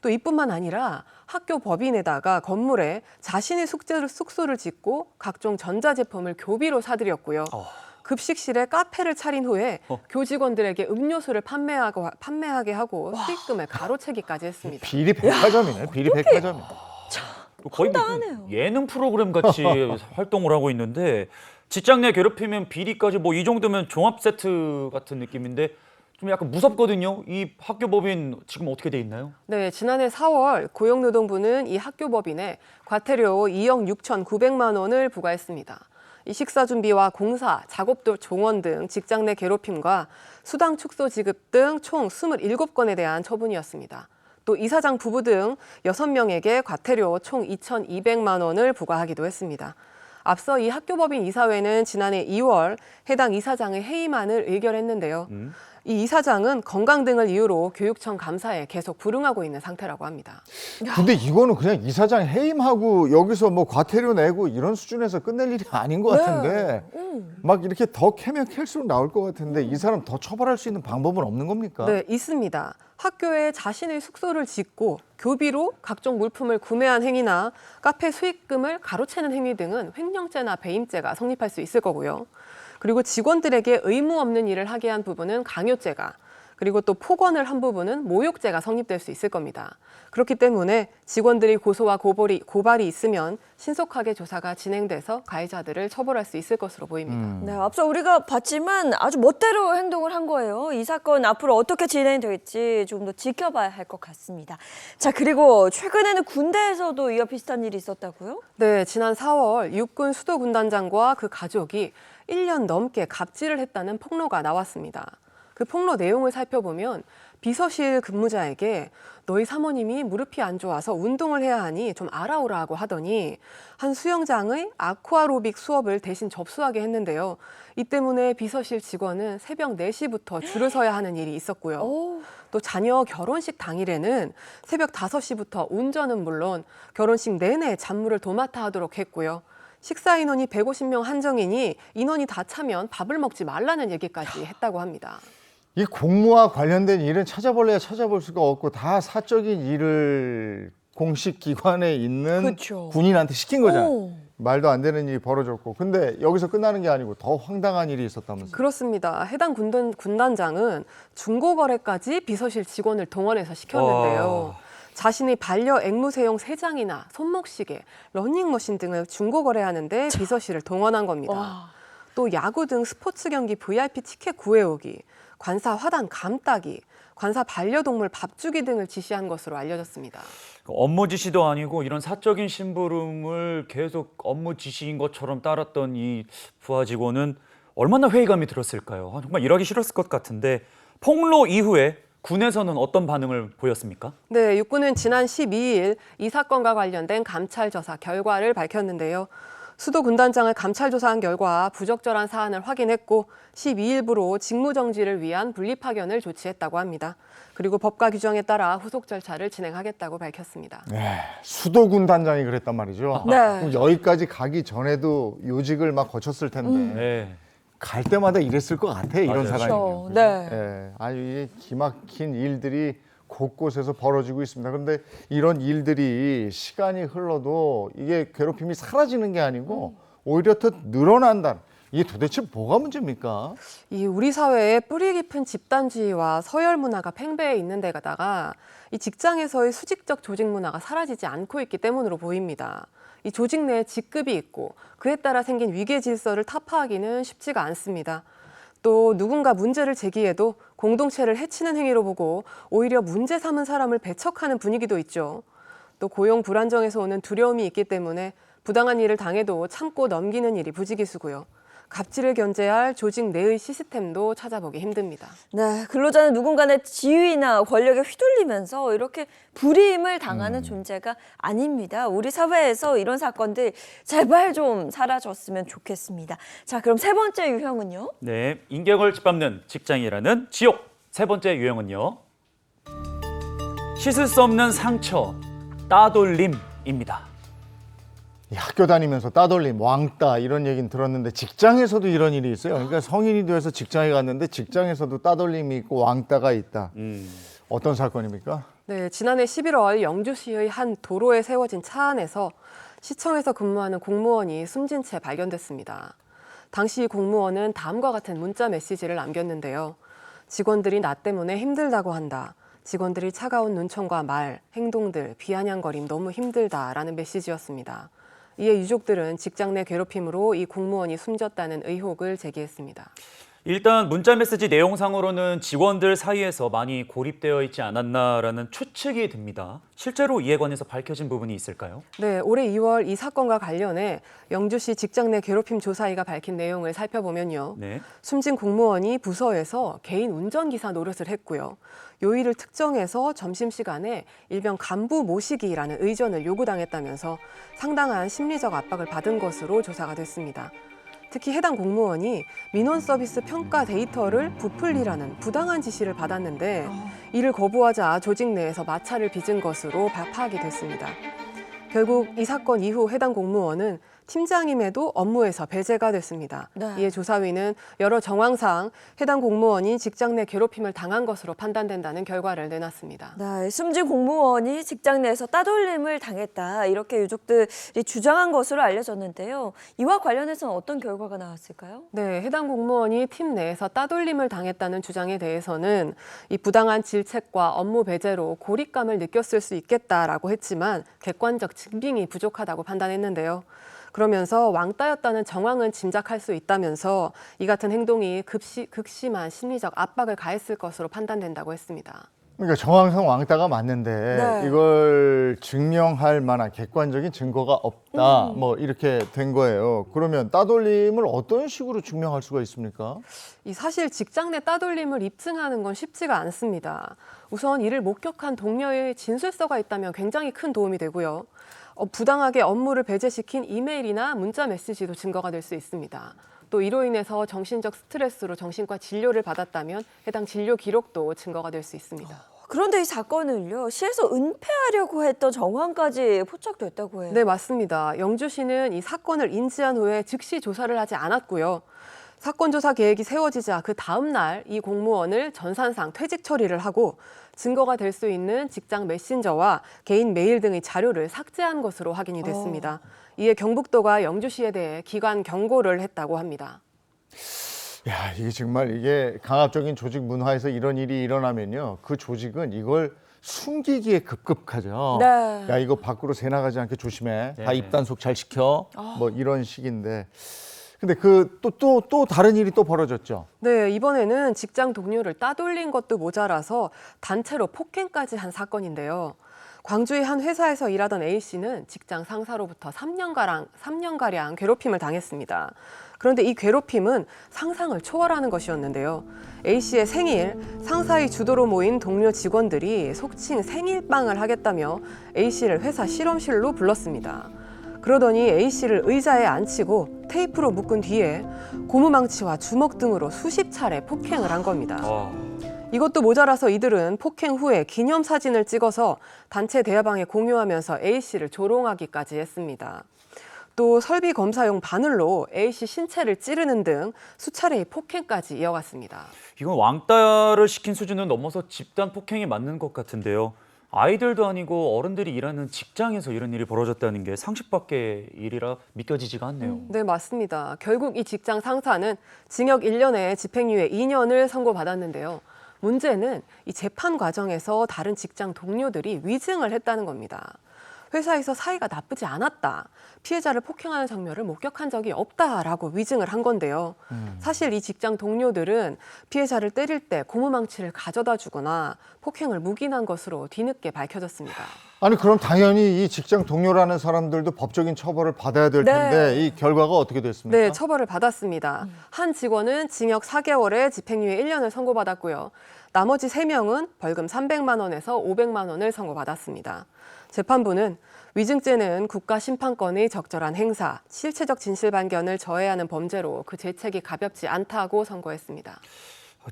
또 이뿐만 아니라 학교 법인에다가 건물에 자신의 숙소를 짓고 각종 전자제품을 교비로 사들였고요. 급식실에 카페를 차린 후에 교직원들에게 음료수를 판매하게 하고 수익금을 가로채기까지 했습니다. 비리 백화점이네. 비리 백화점. 거의 무슨 황당하네요. 예능 프로그램 같이 활동을 하고 있는데 직장 내 괴롭히면 비리까지 뭐 이 정도면 종합 세트 같은 느낌인데 좀 약간 무섭거든요. 이 학교법인 지금 어떻게 돼 있나요? 네, 지난해 4월 고용노동부는 이 학교법인에 과태료 2억 6,900만 원을 부과했습니다. 이 식사 준비와 공사, 작업도 종원 등 직장 내 괴롭힘과 수당 축소 지급 등 총 27건에 대한 처분이었습니다. 또 이사장 부부 등 6명에게 과태료 총 2,200만 원을 부과하기도 했습니다. 앞서 이 학교법인 이사회는 지난해 2월 해당 이사장의 해임안을 의결했는데요. 이 이사장은 건강 등을 이유로 교육청 감사에 계속 불응하고 있는 상태라고 합니다. 근데 이거는 그냥 이사장 해임하고 여기서 뭐 과태료 내고 이런 수준에서 끝낼 일이 아닌 것 같은데 막 이렇게 더 캐면 캘수록 나올 것 같은데 이 사람 더 처벌할 수 있는 방법은 없는 겁니까? 네, 있습니다. 학교에 자신의 숙소를 짓고 교비로 각종 물품을 구매한 행위나 카페 수익금을 가로채는 행위 등은 횡령죄나 배임죄가 성립할 수 있을 거고요. 그리고 직원들에게 의무 없는 일을 하게 한 부분은 강요죄가, 그리고 또 폭언을 한 부분은 모욕죄가 성립될 수 있을 겁니다. 그렇기 때문에 직원들이 고소와 고발이 있으면 신속하게 조사가 진행돼서 가해자들을 처벌할 수 있을 것으로 보입니다. 네, 앞서 우리가 봤지만 아주 멋대로 행동을 한 거예요. 이 사건 앞으로 어떻게 진행될지 조금 더 지켜봐야 할 것 같습니다. 자, 그리고 최근에는 군대에서도 이와 비슷한 일이 있었다고요? 네, 지난 4월 육군 수도군단장과 그 가족이 1년 넘게 갑질을 했다는 폭로가 나왔습니다. 그 폭로 내용을 살펴보면 비서실 근무자에게 너희 사모님이 무릎이 안 좋아서 운동을 해야 하니 좀 알아오라고 하더니 한 수영장의 아쿠아로빅 수업을 대신 접수하게 했는데요. 이 때문에 비서실 직원은 새벽 4시부터 줄을 서야 하는 일이 있었고요. 또 자녀 결혼식 당일에는 새벽 5시부터 운전은 물론 결혼식 내내 잡무를 도맡아 하도록 했고요. 식사 인원이 150명 한정이니 인원이 다 차면 밥을 먹지 말라는 얘기까지 했다고 합니다. 이 공무와 관련된 일은 찾아볼래야 찾아볼 수가 없고 다 사적인 일을 공식 기관에 있는 그쵸. 군인한테 시킨 거잖아요. 오. 말도 안 되는 일이 벌어졌고 근데 여기서 끝나는 게 아니고 더 황당한 일이 있었다면서요. 그렇습니다. 해당 군단장은 중고거래까지 비서실 직원을 동원해서 시켰는데요. 자신의 반려 앵무새용 새장이나 손목시계, 러닝머신 등을 중고거래하는데 비서실을 동원한 겁니다. 또 야구 등 스포츠 경기 VIP 티켓 구해오기, 관사 화단 감따기, 관사 반려동물 밥 주기 등을 지시한 것으로 알려졌습니다. 업무 지시도 아니고 이런 사적인 심부름을 계속 업무 지시인 것처럼 따랐던 이 부하 직원은 얼마나 회의감이 들었을까요? 정말 일하기 싫었을 것 같은데 폭로 이후에 군에서는 어떤 반응을 보였습니까? 네, 육군은 지난 12일 이 사건과 관련된 감찰 조사 결과를 밝혔는데요. 수도 군단장을 감찰 조사한 결과 부적절한 사안을 확인했고 12일부로 직무정지를 위한 분리파견을 조치했다고 합니다. 그리고 법과 규정에 따라 후속 절차를 진행하겠다고 밝혔습니다. 네, 수도군 단장이 그랬단 말이죠. 네. 그럼 여기까지 가기 전에도 요직을 막 거쳤을 텐데 네. 갈 때마다 이랬을 것 같아 이런 맞아요. 사람이면. 그렇죠. 네. 예, 아주 이게 기막힌 일들이 곳곳에서 벌어지고 있습니다. 그런데 이런 일들이 시간이 흘러도 이게 괴롭힘이 사라지는 게 아니고 오히려 더 늘어난다. 이게 도대체 뭐가 문제입니까? 이 우리 사회에 뿌리 깊은 집단주의와 서열 문화가 팽배해 있는 데다가 이 직장에서의 수직적 조직 문화가 사라지지 않고 있기 때문으로 보입니다. 이 조직 내에 직급이 있고 그에 따라 생긴 위계 질서를 타파하기는 쉽지가 않습니다. 또 누군가 문제를 제기해도 공동체를 해치는 행위로 보고 오히려 문제 삼은 사람을 배척하는 분위기도 있죠. 또 고용 불안정에서 오는 두려움이 있기 때문에 부당한 일을 당해도 참고 넘기는 일이 부지기수고요. 갑질을 견제할 조직 내의 시스템도 찾아보기 힘듭니다. 네, 근로자는 누군가의 지위나 권력에 휘둘리면서 이렇게 불이임을 당하는 존재가 아닙니다. 우리 사회에서 이런 사건들 제발 좀 사라졌으면 좋겠습니다. 자, 그럼 세 번째 유형은요? 네, 인격을 짓밟는 직장이라는 지옥. 세 번째 유형은요. 씻을 수 없는 상처, 따돌림입니다. 이 학교 다니면서 따돌림, 왕따 이런 얘기는 들었는데 직장에서도 이런 일이 있어요. 그러니까 성인이 돼서 직장에 갔는데 직장에서도 따돌림이 있고 왕따가 있다. 어떤 사건입니까? 네, 지난해 11월 영주시의 한 도로에 세워진 차 안에서 시청에서 근무하는 공무원이 숨진 채 발견됐습니다. 당시 공무원은 다음과 같은 문자 메시지를 남겼는데요. 직원들이 나 때문에 힘들다고 한다. 직원들이 차가운 눈총과 말, 행동들, 비아냥거림 너무 힘들다라는 메시지였습니다. 이에 유족들은 직장 내 괴롭힘으로 이 공무원이 숨졌다는 의혹을 제기했습니다. 일단 문자 메시지 내용상으로는 직원들 사이에서 많이 고립되어 있지 않았나라는 추측이 듭니다. 실제로 이에 관해서 밝혀진 부분이 있을까요? 네, 올해 2월 이 사건과 관련해 영주시 직장 내 괴롭힘 조사위가 밝힌 내용을 살펴보면요. 네. 숨진 공무원이 부서에서 개인 운전기사 노릇을 했고요. 요일을 특정해서 점심시간에 일명 간부 모시기라는 의전을 요구당했다면서 상당한 심리적 압박을 받은 것으로 조사가 됐습니다. 특히 해당 공무원이 민원 서비스 평가 데이터를 부풀리라는 부당한 지시를 받았는데 이를 거부하자 조직 내에서 마찰을 빚은 것으로 파악이 됐습니다. 결국 이 사건 이후 해당 공무원은 팀장임에도 업무에서 배제가 됐습니다. 네. 이에 조사위는 여러 정황상 해당 공무원이 직장 내 괴롭힘을 당한 것으로 판단된다는 결과를 내놨습니다. 네, 숨진 공무원이 직장 내에서 따돌림을 당했다 이렇게 유족들이 주장한 것으로 알려졌는데요. 이와 관련해서는 어떤 결과가 나왔을까요? 네, 해당 공무원이 팀 내에서 따돌림을 당했다는 주장에 대해서는 이 부당한 질책과 업무 배제로 고립감을 느꼈을 수 있겠다라고 했지만 객관적 증빙이 부족하다고 판단했는데요. 그러면서 왕따였다는 정황은 짐작할 수 있다면서 이 같은 행동이 극심한 심리적 압박을 가했을 것으로 판단된다고 했습니다. 그러니까 정황상 왕따가 맞는데 네. 이걸 증명할 만한 객관적인 증거가 없다. 뭐 이렇게 된 거예요. 그러면 따돌림을 어떤 식으로 증명할 수가 있습니까? 이 사실 직장 내 따돌림을 입증하는 건 쉽지가 않습니다. 우선 이를 목격한 동료의 진술서가 있다면 굉장히 큰 도움이 되고요. 부당하게 업무를 배제시킨 이메일이나 문자 메시지도 증거가 될 수 있습니다. 또 이로 인해서 정신적 스트레스로 정신과 진료를 받았다면 해당 진료 기록도 증거가 될 수 있습니다. 그런데 이 사건을요, 시에서 은폐하려고 했던 정황까지 포착됐다고 해요. 네, 맞습니다. 영주시는 이 사건을 인지한 후에 즉시 조사를 하지 않았고요. 사건 조사 계획이 세워지자 그 다음 날 이 공무원을 전산상 퇴직 처리를 하고 증거가 될 수 있는 직장 메신저와 개인 메일 등의 자료를 삭제한 것으로 확인이 됐습니다. 이에 경북도가 영주시에 대해 기관 경고를 했다고 합니다. 야, 이게 정말 이게 강압적인 조직 문화에서 이런 일이 일어나면요. 그 조직은 이걸 숨기기에 급급하죠. 네. 야, 이거 밖으로 새 나가지 않게 조심해. 다 네. 입단속 잘 시켜. 뭐 이런 식인데. 근데 그 또 다른 일이 또 벌어졌죠. 네, 이번에는 직장 동료를 따돌린 것도 모자라서 단체로 폭행까지 한 사건인데요. 광주의 한 회사에서 일하던 A씨는 직장 상사로부터 3년가량 괴롭힘을 당했습니다. 그런데 이 괴롭힘은 상상을 초월하는 것이었는데요. A씨의 생일, 상사의 주도로 모인 동료 직원들이 속칭 생일빵을 하겠다며 A씨를 회사 실험실로 불렀습니다. 그러더니 A씨를 의자에 앉히고 테이프로 묶은 뒤에 고무망치와 주먹 등으로 수십 차례 폭행을 한 겁니다. 이것도 모자라서 이들은 폭행 후에 기념사진을 찍어서 단체 대화방에 공유하면서 A씨를 조롱하기까지 했습니다. 또 설비 검사용 바늘로 A씨 신체를 찌르는 등 수차례의 폭행까지 이어갔습니다. 이건 왕따를 시킨 수준은 넘어서 집단 폭행에 맞는 것 같은데요. 아이들도 아니고 어른들이 일하는 직장에서 이런 일이 벌어졌다는 게 상식 밖의 일이라 믿겨지지가 않네요. 네, 맞습니다. 결국 이 직장 상사는 징역 1년에 집행유예 2년을 선고받았는데요. 문제는 이 재판 과정에서 다른 직장 동료들이 위증을 했다는 겁니다. 회사에서 사이가 나쁘지 않았다, 피해자를 폭행하는 장면을 목격한 적이 없다라고 위증을 한 건데요. 사실 이 직장 동료들은 피해자를 때릴 때 고무망치를 가져다 주거나 폭행을 묵인한 것으로 뒤늦게 밝혀졌습니다. 아니 그럼 당연히 이 직장 동료라는 사람들도 법적인 처벌을 받아야 될 텐데 이 결과가 어떻게 됐습니까? 네, 처벌을 받았습니다. 한 직원은 징역 4개월에 집행유예 1년을 선고받았고요. 나머지 3명은 벌금 300만 원에서 500만 원을 선고받았습니다. 재판부는 위증죄는 국가심판권의 적절한 행사, 실체적 진실반견을 저해하는 범죄로 그 죄책이 가볍지 않다고 선고했습니다.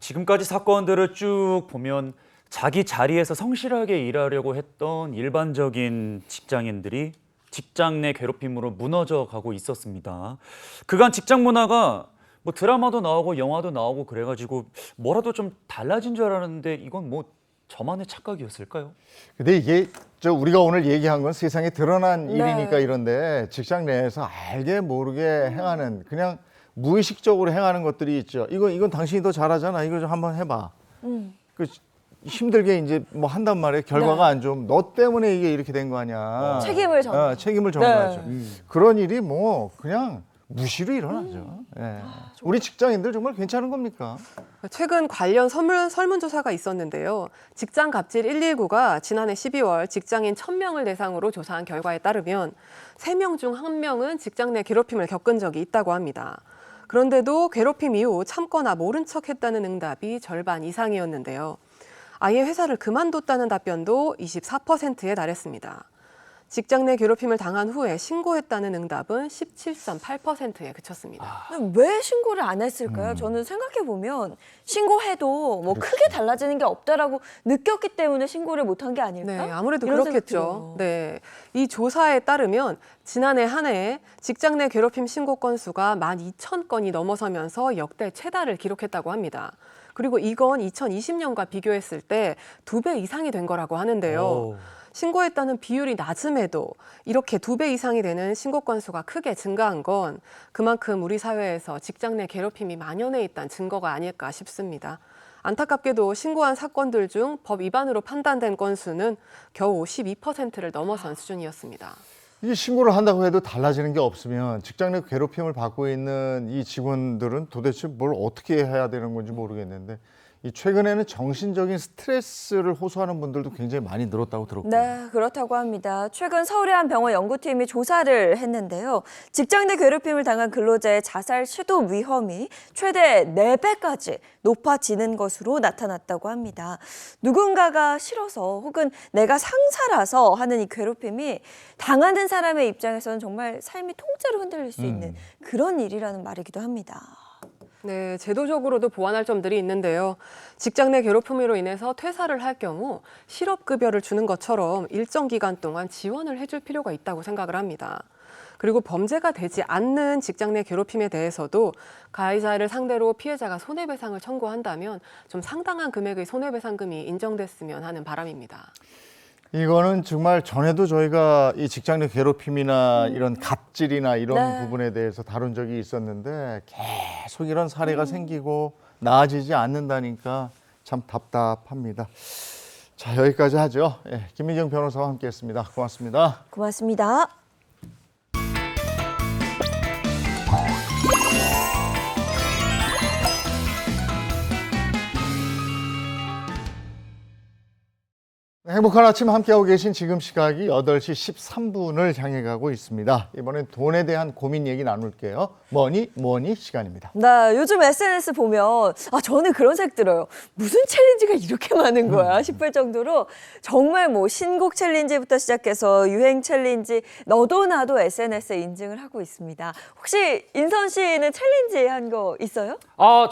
지금까지 사건들을 쭉 보면 자기 자리에서 성실하게 일하려고 했던 일반적인 직장인들이 직장 내 괴롭힘으로 무너져 가고 있었습니다. 그간 직장 문화가 뭐 드라마도 나오고 영화도 나오고 그래가지고 뭐라도 좀 달라진 줄 알았는데 이건 뭐 저만의 착각이었을까요? 근데 이게 우리가 오늘 얘기한 건 세상에 드러난 일이니까 이런데 직장 내에서 알게 모르게 행하는 그냥 무의식적으로 행하는 것들이 있죠. 이건 당신이 더 잘하잖아. 이거 좀 한번 해봐. 그 힘들게 이제 뭐 한단 말이에요. 결과가 안 좋으면 너 때문에 이게 이렇게 된 거 아니야. 책임을 전가하죠. 책임을 전가하죠. 그런 일이 뭐 그냥 무시로 일어나죠. 예. 우리 직장인들 정말 괜찮은 겁니까? 최근 관련 설문조사가 있었는데요. 직장 갑질 119가 지난해 12월 직장인 1,000명을 대상으로 조사한 결과에 따르면 3명 중 1명은 직장 내 괴롭힘을 겪은 적이 있다고 합니다. 그런데도 괴롭힘 이후 참거나 모른 척했다는 응답이 절반 이상이었는데요. 아예 회사를 그만뒀다는 답변도 24%에 달했습니다. 직장 내 괴롭힘을 당한 후에 신고했다는 응답은 17.8%에 그쳤습니다. 왜 신고를 안 했을까요? 저는 생각해보면 신고해도 뭐 크게 달라지는 게 없다라고 느꼈기 때문에 신고를 못한 게 아닐까? 네, 아무래도 이런 생각이 그렇겠죠. 들어요. 네, 이 조사에 따르면 지난해 한 해 직장 내 괴롭힘 신고 건수가 12,000건이 넘어서면서 역대 최다를 기록했다고 합니다. 그리고 이건 2020년과 비교했을 때 2배 이상이 된 거라고 하는데요. 신고했다는 비율이 낮음에도 이렇게 2배 이상이 되는 신고 건수가 크게 증가한 건 그만큼 우리 사회에서 직장 내 괴롭힘이 만연해 있다는 증거가 아닐까 싶습니다. 안타깝게도 신고한 사건들 중 법 위반으로 판단된 건수는 겨우 12%를 넘어선 수준이었습니다. 이게 신고를 한다고 해도 달라지는 게 없으면 직장 내 괴롭힘을 받고 있는 이 직원들은 도대체 뭘 어떻게 해야 되는 건지 모르겠는데 이 최근에는 정신적인 스트레스를 호소하는 분들도 굉장히 많이 늘었다고 들었고요. 네, 그렇다고 합니다. 최근 서울의 한 병원 연구팀이 조사를 했는데요. 직장 내 괴롭힘을 당한 근로자의 자살 시도 위험이 최대 4배까지 높아지는 것으로 나타났다고 합니다. 누군가가 싫어서 혹은 내가 상사라서 하는 이 괴롭힘이 당하는 사람의 입장에서는 정말 삶이 통째로 흔들릴 수 있는 그런 일이라는 말이기도 합니다. 네, 제도적으로도 보완할 점들이 있는데요. 직장 내 괴롭힘으로 인해서 퇴사를 할 경우 실업급여를 주는 것처럼 일정 기간 동안 지원을 해줄 필요가 있다고 생각을 합니다. 그리고 범죄가 되지 않는 직장 내 괴롭힘에 대해서도 가해자를 상대로 피해자가 손해배상을 청구한다면 좀 상당한 금액의 손해배상금이 인정됐으면 하는 바람입니다. 이거는 정말 전에도 저희가 이 직장 내 괴롭힘이나 이런 갑질이나 이런 네. 부분에 대해서 다룬 적이 있었는데 계속 이런 사례가 생기고 나아지지 않는다니까 참 답답합니다. 자, 여기까지 하죠. 예, 김민경 변호사와 함께했습니다. 고맙습니다. 고맙습니다. 행복한 아침 함께하고 계신 지금 시각이 8시 13분을 향해 가고 있습니다. 이번엔 돈에 대한 고민 얘기 나눌게요. 뭐니 시간입니다. 나 요즘 SNS 보면 저는 그런 생각 들어요. 무슨 챌린지가 이렇게 많은 거야 싶을 정도로 정말 뭐 신곡 챌린지부터 시작해서 유행 챌린지 너도 나도 SNS에 인증을 하고 있습니다. 혹시 인선 씨는 챌린지 한 거 있어요?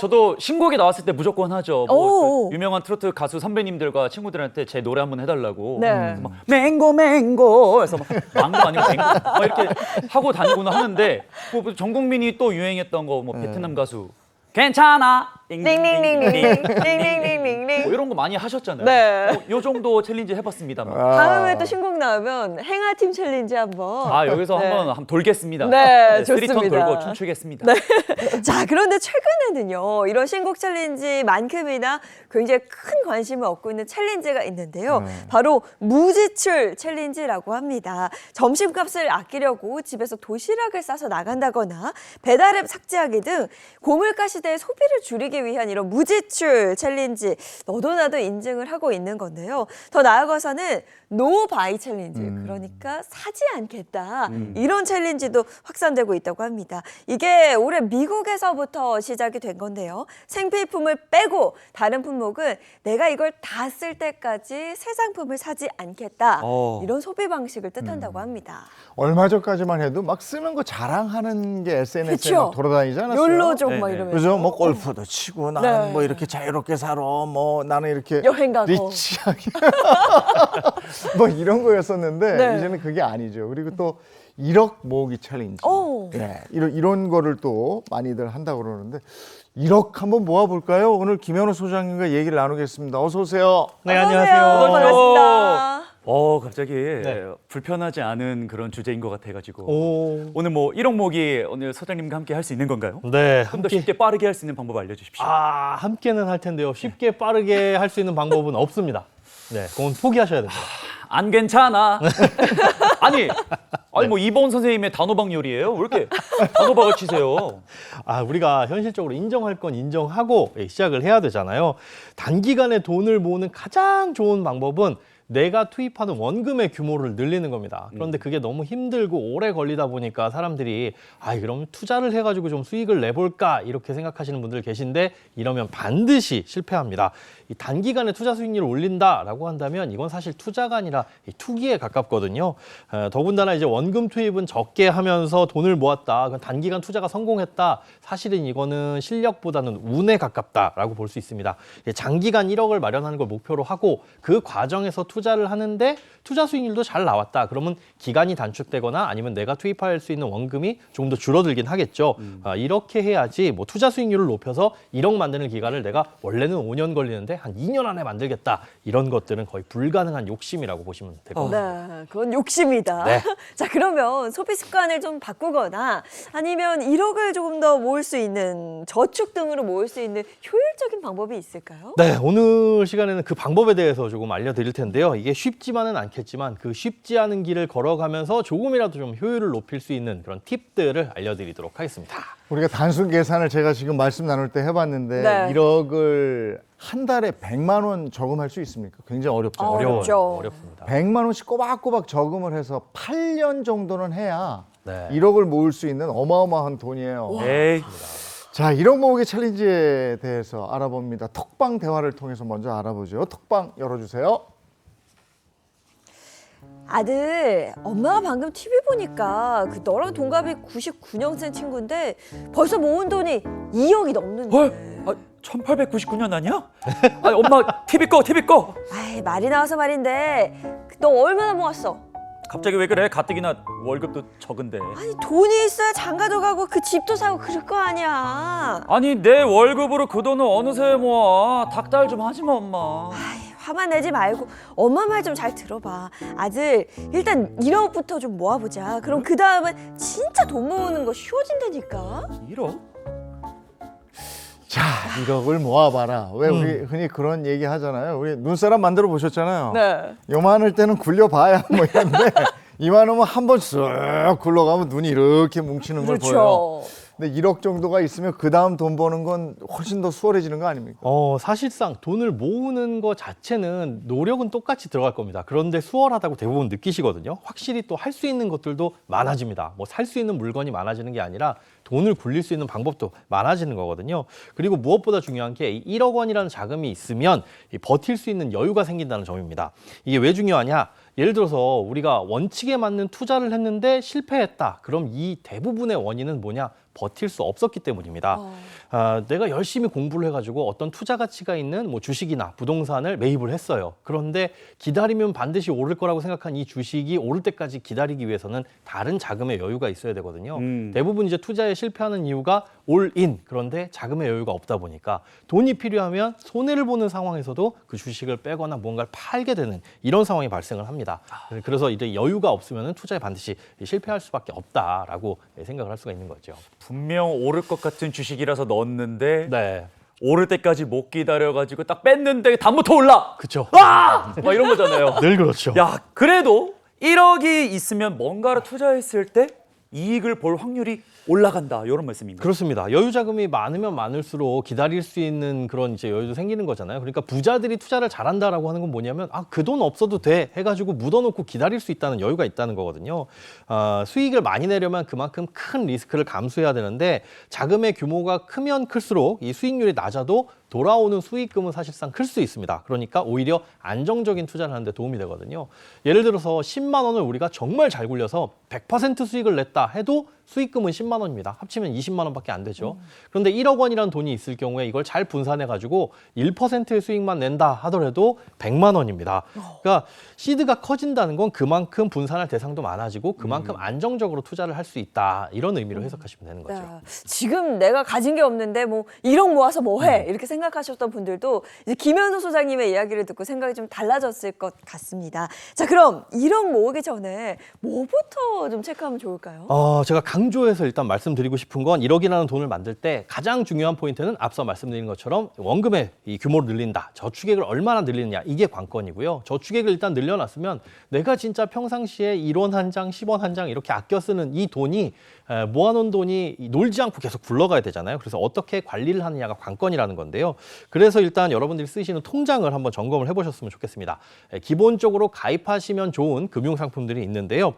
저도 신곡이 나왔을 때 무조건 하죠. 오. 그 유명한 트로트 가수 선배님들과 친구들한테 제 노래 한번 해달라고. 네. 그래서 막 맹고 해서 막 망고 아니고 맹고 막 이렇게 하고 다니고는 하는데 뭐 전 국민이 또 유행했던 거 뭐 베트남 가수 괜찮아 링링링링 뭐 이런 거 많이 하셨잖아요. 네. 요 정도 챌린지 해봤습니다. 다음에 또 신곡 나오면 행아팀 챌린지 한번. 여기서 네. 한번 돌겠습니다. 네, 쓰리턴 좋습니다. 돌고 춤추겠습니다. 네. 자, 그런데 최근에는요, 이런 신곡 챌린지만큼이나 굉장히 큰 관심을 얻고 있는 챌린지가 있는데요. 바로 무지출 챌린지라고 합니다. 점심값을 아끼려고 집에서 도시락을 싸서 나간다거나 배달앱 삭제하기 등 고물가 시대의 소비를 줄이기 위한 이런 무지출 챌린지 너도 나도 인증을 하고 있는 건데요. 더 나아가서는 노바이 챌린지, 그러니까 사지 않겠다. 이런 챌린지도 확산되고 있다고 합니다. 이게 올해 미국에서부터 시작이 된 건데요. 생필품을 빼고 다른 품목은 내가 이걸 다 쓸 때까지 새 상품을 사지 않겠다. 이런 소비 방식을 뜻한다고 합니다. 얼마 전까지만 해도 막 쓰는 거 자랑하는 게 SNS에 그쵸? 막 돌아다니지 않았어요? 욜로족 네, 막 네. 이러면서. 그죠? 뭐 골프도 치고 나는 네. 뭐 이렇게 자유롭게 살아. 뭐 나는 이렇게 여행 가고. 리치하게 뭐 이런 거였었는데 네. 이제는 그게 아니죠. 그리고 또 1억 모으기 챌린지. 오. 네, 이런 거를 또 많이들 한다고 그러는데 1억 한번 모아볼까요? 오늘 김현우 소장님과 얘기를 나누겠습니다. 어서 오세요. 네, 어서 오세요. 안녕하세요. 반갑습니다. 갑자기 네. 불편하지 않은 그런 주제인 것 같아가지고 오. 오늘 뭐 1억 모기 오늘 소장님과 함께 할 수 있는 건가요? 네. 좀 더 쉽게 빠르게 할 수 있는 방법 알려주십시오. 함께는 할 텐데요. 쉽게 빠르게 할 수 있는 방법은 없습니다. 네, 그건 포기하셔야 됩니다. 안 괜찮아. 아니 뭐 이번 선생님의 단호박 요리예요? 왜 이렇게 단호박을 치세요? 우리가 현실적으로 인정할 건 인정하고 시작을 해야 되잖아요. 단기간에 돈을 모으는 가장 좋은 방법은 내가 투입하는 원금의 규모를 늘리는 겁니다. 그런데 그게 너무 힘들고 오래 걸리다 보니까 사람들이 그럼 투자를 해가지고 좀 수익을 내볼까 이렇게 생각하시는 분들 계신데 이러면 반드시 실패합니다. 이 단기간에 투자 수익률을 올린다라고 한다면 이건 사실 투자가 아니라 투기에 가깝거든요. 더군다나 이제 원금 투입은 적게 하면서 돈을 모았다. 그건 단기간 투자가 성공했다. 사실은 이거는 실력보다는 운에 가깝다라고 볼 수 있습니다. 장기간 1억을 마련하는 걸 목표로 하고 그 과정에서 투자를 하는데 투자 수익률도 잘 나왔다. 그러면 기간이 단축되거나 아니면 내가 투입할 수 있는 원금이 조금 더 줄어들긴 하겠죠. 이렇게 해야지 뭐 투자 수익률을 높여서 1억 만드는 기간을 내가 원래는 5년 걸리는데 한 2년 안에 만들겠다. 이런 것들은 거의 불가능한 욕심이라고 보시면 될 것 같습니다. 네, 그건 욕심이다. 네. 자, 그러면 소비 습관을 좀 바꾸거나 아니면 1억을 조금 더 모을 수 있는 저축 등으로 모을 수 있는 효율적인 방법이 있을까요? 네, 오늘 시간에는 그 방법에 대해서 조금 알려드릴 텐데요. 이게 쉽지만은 않겠지만 그 쉽지 않은 길을 걸어가면서 조금이라도 좀 효율을 높일 수 있는 그런 팁들을 알려드리도록 하겠습니다. 우리가 단순 계산을 제가 지금 말씀 나눌 때 해봤는데 네. 1억을 한 달에 100만 원 저금할 수 있습니까? 굉장히 어렵잖아요. 어렵죠. 어렵습니다. 100만 원씩 꼬박꼬박 저금을 해서 8년 정도는 해야 네. 1억을 모을 수 있는 어마어마한 돈이에요. 에이. 자, 1억 모으기 챌린지에 대해서 알아봅니다. 톡방 대화를 통해서 먼저 알아보죠. 톡방 열어주세요. 아들, 엄마가 방금 TV 보니까 그 너랑 동갑이 99년생 친구인데 벌써 모은 돈이 2억이 넘는데. 헐? 1899년 아니야? 엄마 TV 꺼. 아이, 말이 나와서 말인데 너 얼마나 모았어? 갑자기 왜 그래? 가뜩이나 월급도 적은데. 아니, 돈이 있어야 장가도 가고 그 집도 사고 그럴 거 아니야. 아니 내 월급으로 그 돈을 어느새 모아. 닥달 좀 하지 마 엄마. 화만 내지 말고 엄마 말 좀 잘 들어봐. 아들, 일단 1억부터 좀 모아보자. 그럼 그 다음은 진짜 돈 모으는 거 쉬워진다니까. 1억? 자, 1억을 모아봐라. 왜 우리 흔히 그런 얘기 하잖아요. 우리 눈사람 만들어 보셨잖아요. 네. 요만할 때는 굴려봐야 뭐 이런데 이만하면 한 번 쓱 굴러가면 눈이 이렇게 뭉치는 걸 보여요. 그렇죠. 근데 1억 정도가 있으면 그 다음 돈 버는 건 훨씬 더 수월해지는 거 아닙니까? 사실상 돈을 모으는 것 자체는 노력은 똑같이 들어갈 겁니다. 그런데 수월하다고 대부분 느끼시거든요. 확실히 또 할 수 있는 것들도 많아집니다. 뭐 살 수 있는 물건이 많아지는 게 아니라 돈을 굴릴 수 있는 방법도 많아지는 거거든요. 그리고 무엇보다 중요한 게 1억 원이라는 자금이 있으면 버틸 수 있는 여유가 생긴다는 점입니다. 이게 왜 중요하냐? 예를 들어서 우리가 원칙에 맞는 투자를 했는데 실패했다. 그럼 이 대부분의 원인은 뭐냐? 버틸 수 없었기 때문입니다. 내가 열심히 공부를 해가지고 어떤 투자 가치가 있는 뭐 주식이나 부동산을 매입을 했어요. 그런데 기다리면 반드시 오를 거라고 생각한 이 주식이 오를 때까지 기다리기 위해서는 다른 자금의 여유가 있어야 되거든요. 대부분 이제 투자에 실패하는 이유가 올인, 그런데 자금의 여유가 없다 보니까 돈이 필요하면 손해를 보는 상황에서도 그 주식을 빼거나 뭔가를 팔게 되는 이런 상황이 발생을 합니다. 그래서 이제 여유가 없으면 투자에 반드시 실패할 수밖에 없다라고 생각을 할 수가 있는 거죠. 분명 오를 것 같은 주식이라서 넣었는데 네. 오를 때까지 못 기다려가지고 딱 뺐는데 다음부터 올라. 그렇죠. 막 이런 거잖아요. 늘 그렇죠. 야, 그래도 1억이 있으면 뭔가를 투자했을 때 이익을 볼 확률이 올라간다. 이런 말씀입니다. 그렇습니다. 여유 자금이 많으면 많을수록 기다릴 수 있는 그런 이제 여유도 생기는 거잖아요. 그러니까 부자들이 투자를 잘한다라고 하는 건 뭐냐면 그 돈 없어도 돼 해가지고 묻어놓고 기다릴 수 있다는 여유가 있다는 거거든요. 수익을 많이 내려면 그만큼 큰 리스크를 감수해야 되는데 자금의 규모가 크면 클수록 이 수익률이 낮아도 돌아오는 수익금은 사실상 클 수 있습니다. 그러니까 오히려 안정적인 투자를 하는 데 도움이 되거든요. 예를 들어서 10만 원을 우리가 정말 잘 굴려서 100% 수익을 냈다 해도 수익금은 10만 원입니다. 합치면 20만 원밖에 안 되죠. 그런데 1억 원이라는 돈이 있을 경우에 이걸 잘 분산해가지고 1%의 수익만 낸다 하더라도 100만 원입니다. 그러니까 시드가 커진다는 건 그만큼 분산할 대상도 많아지고 그만큼 안정적으로 투자를 할 수 있다. 이런 의미로 해석하시면 되는 거죠. 지금 내가 가진 게 없는데 뭐 1억 모아서 뭐 해? 이렇게 생각하셨던 분들도 이제 김현우 소장님의 이야기를 듣고 생각이 좀 달라졌을 것 같습니다. 자, 그럼 1억 모으기 전에 뭐부터 좀 체크하면 좋을까요? 제가 강조해서 일단 말씀드리고 싶은 건 1억이라는 돈을 만들 때 가장 중요한 포인트는 앞서 말씀드린 것처럼 원금의 이 규모를 늘린다. 저축액을 얼마나 늘리느냐. 이게 관건이고요. 저축액을 일단 늘려놨으면 내가 진짜 평상시에 1원 한 장, 10원 한 장 이렇게 아껴 쓰는 이 돈이 모아놓은 돈이 놀지 않고 계속 굴러가야 되잖아요. 그래서 어떻게 관리를 하느냐가 관건이라는 건데요. 그래서 일단 여러분들이 쓰시는 통장을 한번 점검을 해보셨으면 좋겠습니다. 기본적으로 가입하시면 좋은 금융상품들이 있는데요.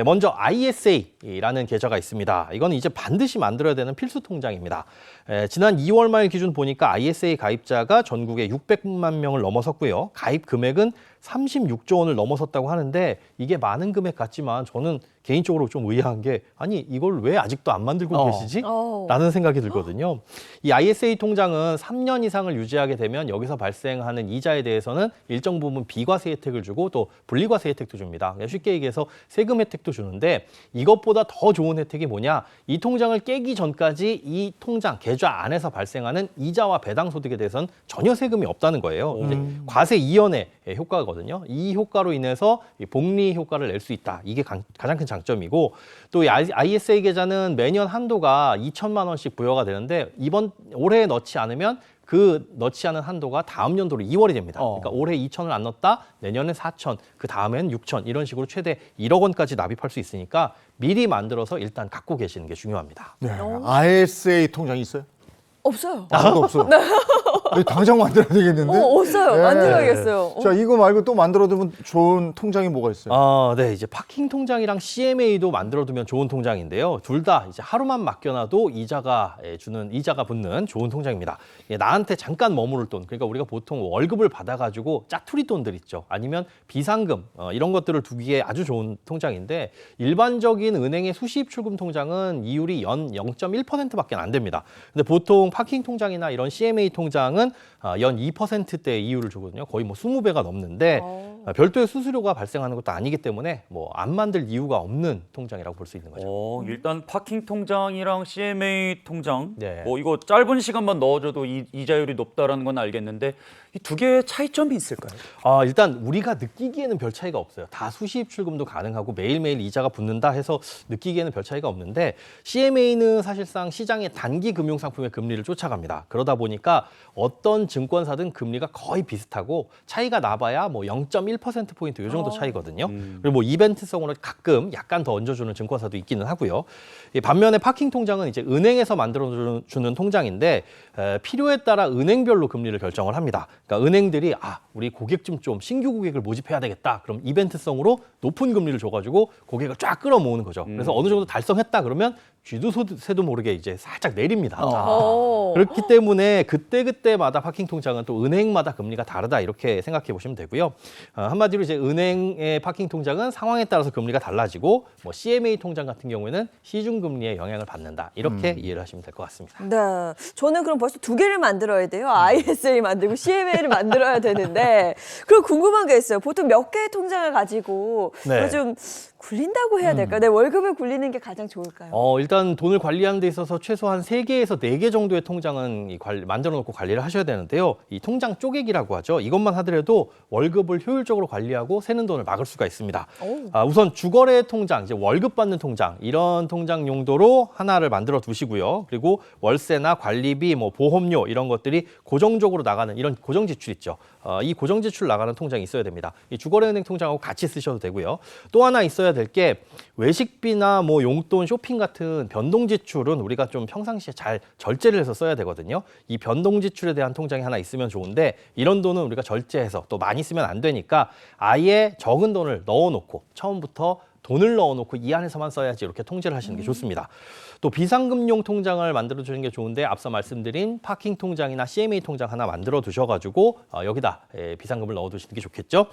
먼저 ISA라는 계좌가 있습니다. 이거는 이제 반드시 만들어야 되는 필수 통장입니다. 지난 2월 말 기준 보니까 ISA 가입자가 전국에 600만 명을 넘어섰고요. 가입 금액은 36조 원을 넘어섰다고 하는데 이게 많은 금액 같지만 저는 개인적으로 좀 의아한 게 아니 이걸 왜 아직도 안 만들고 계시지? 라는 생각이 들거든요. 이 ISA 통장은 3년 이상을 유지하게 되면 여기서 발생하는 이자에 대해서는 일정 부분 비과세 혜택을 주고 또 분리과세 혜택도 줍니다. 쉽게 얘기해서 세금 혜택도 주는데 이것보다 더 좋은 혜택이 뭐냐? 이 통장을 깨기 전까지 이 통장 계좌 안에서 발생하는 이자와 배당 소득에 대해서는 전혀 세금이 없다는 거예요. 이제 과세 이연의 효과거든요. 이 효과로 인해서 복리 효과를 낼 수 있다. 이게 가장 큰 장점이고 또 이 ISA 계좌는 매년 한도가 2천만 원씩 부여가 되는데 올해 넣지 않으면 그 넣지 않은 한도가 다음 연도로 2월이 됩니다. 그러니까 올해 2천을 안 넣었다, 내년에 4천, 그 다음엔 6천 이런 식으로 최대 1억 원까지 납입할 수 있으니까 미리 만들어서 일단 갖고 계시는 게 중요합니다. 네. ISA 통장이 있어요? 없어요. 아무도 없어. 당장 만들어야 되겠는데? 없어요. 네. 만들어야겠어요. 자, 이거 말고 또 만들어두면 좋은 통장이 뭐가 있어요? 네, 이제 파킹 통장이랑 CMA도 만들어두면 좋은 통장인데요. 둘 다 이제 하루만 맡겨놔도 이자가 붙는 좋은 통장입니다. 나한테 잠깐 머무를 돈, 그러니까 우리가 보통 월급을 받아가지고 짜투리 돈들 있죠. 아니면 비상금 이런 것들을 두기에 아주 좋은 통장인데 일반적인 은행의 수시입 출금 통장은 이율이 연 0.1%밖에 안 됩니다. 근데 보통 파킹 통장이나 이런 CMA 통장은 연 2%대 이율을 주거든요. 거의 뭐 20배가 넘는데 별도의 수수료가 발생하는 것도 아니기 때문에 뭐 안 만들 이유가 없는 통장이라고 볼 수 있는 거죠. 일단 파킹 통장이랑 CMA 통장, 네. 뭐 이거 짧은 시간만 넣어줘도 이자율이 높다라는 건 알겠는데 이 두 개의 차이점이 있을까요? 일단 우리가 느끼기에는 별 차이가 없어요. 다 수시입 출금도 가능하고 매일매일 이자가 붙는다 해서 느끼기에는 별 차이가 없는데 CMA는 사실상 시장의 단기 금융상품의 금리를 쫓아갑니다. 그러다 보니까 어떤 증권사든 금리가 거의 비슷하고 차이가 나봐야 뭐 0.1%포인트 이 정도 차이거든요. 그리고 뭐 이벤트성으로 가끔 약간 더 얹어주는 증권사도 있기는 하고요. 반면에 파킹 통장은 이제 은행에서 만들어주는 통장인데 필요에 따라 은행별로 금리를 결정을 합니다. 그러니까 은행들이 우리 고객 좀 신규 고객을 모집해야 되겠다. 그럼 이벤트성으로 높은 금리를 줘가지고 고객을 쫙 끌어모으는 거죠. 그래서 어느 정도 달성했다 그러면 쥐도새도 모르게 이제 살짝 내립니다. 그렇기 때문에 그때마다 파킹 통장은 또 은행마다 금리가 다르다 이렇게 생각해 보시면 되고요. 한마디로 이제 은행의 파킹 통장은 상황에 따라서 금리가 달라지고 뭐 CMA 통장 같은 경우에는 시중 금리의 영향을 받는다 이렇게 이해를 하시면 될 것 같습니다. 네, 저는 그럼 벌써 두 개를 만들어야 돼요. ISA 만들고 CMA를 만들어야 되는데 그럼 궁금한 게 있어요. 보통 몇 개의 통장을 가지고 네. 좀 굴린다고 해야 될까요? 내 월급을 굴리는 게 가장 좋을까요? 일단 돈을 관리하는 데 있어서 최소한 3개에서 4개 정도의 통장은 만들어 놓고 관리를 하셔야 되는데요. 이 통장 쪼개기라고 하죠. 이것만 하더라도 월급을 효율적으로 관리하고 새는 돈을 막을 수가 있습니다. 우선 주거래 통장, 이제 월급 받는 통장, 이런 통장 용도로 하나를 만들어 두시고요. 그리고 월세나 관리비, 뭐 보험료 이런 것들이 고정적으로 나가는 이런 고정 지출 있죠. 이 고정 지출 나가는 통장이 있어야 됩니다. 이 주거래은행 통장하고 같이 쓰셔도 되고요. 또 하나 있어야 될 게 외식비나 뭐 용돈, 쇼핑 같은 변동 지출은 우리가 좀 평상시에 잘 절제를 해서 써야 되거든요. 이 변동 지출에 대한 통장이 하나 있으면 좋은데 이런 돈은 우리가 절제해서 또 많이 쓰면 안 되니까 아예 적은 돈을 넣어놓고 처음부터 돈을 넣어놓고 이 안에서만 써야지 이렇게 통제를 하시는 게 좋습니다. 또 비상금용 통장을 만들어주는 게 좋은데 앞서 말씀드린 파킹 통장이나 CMA 통장 하나 만들어 두셔가지고 여기다 비상금을 넣어두시는 게 좋겠죠.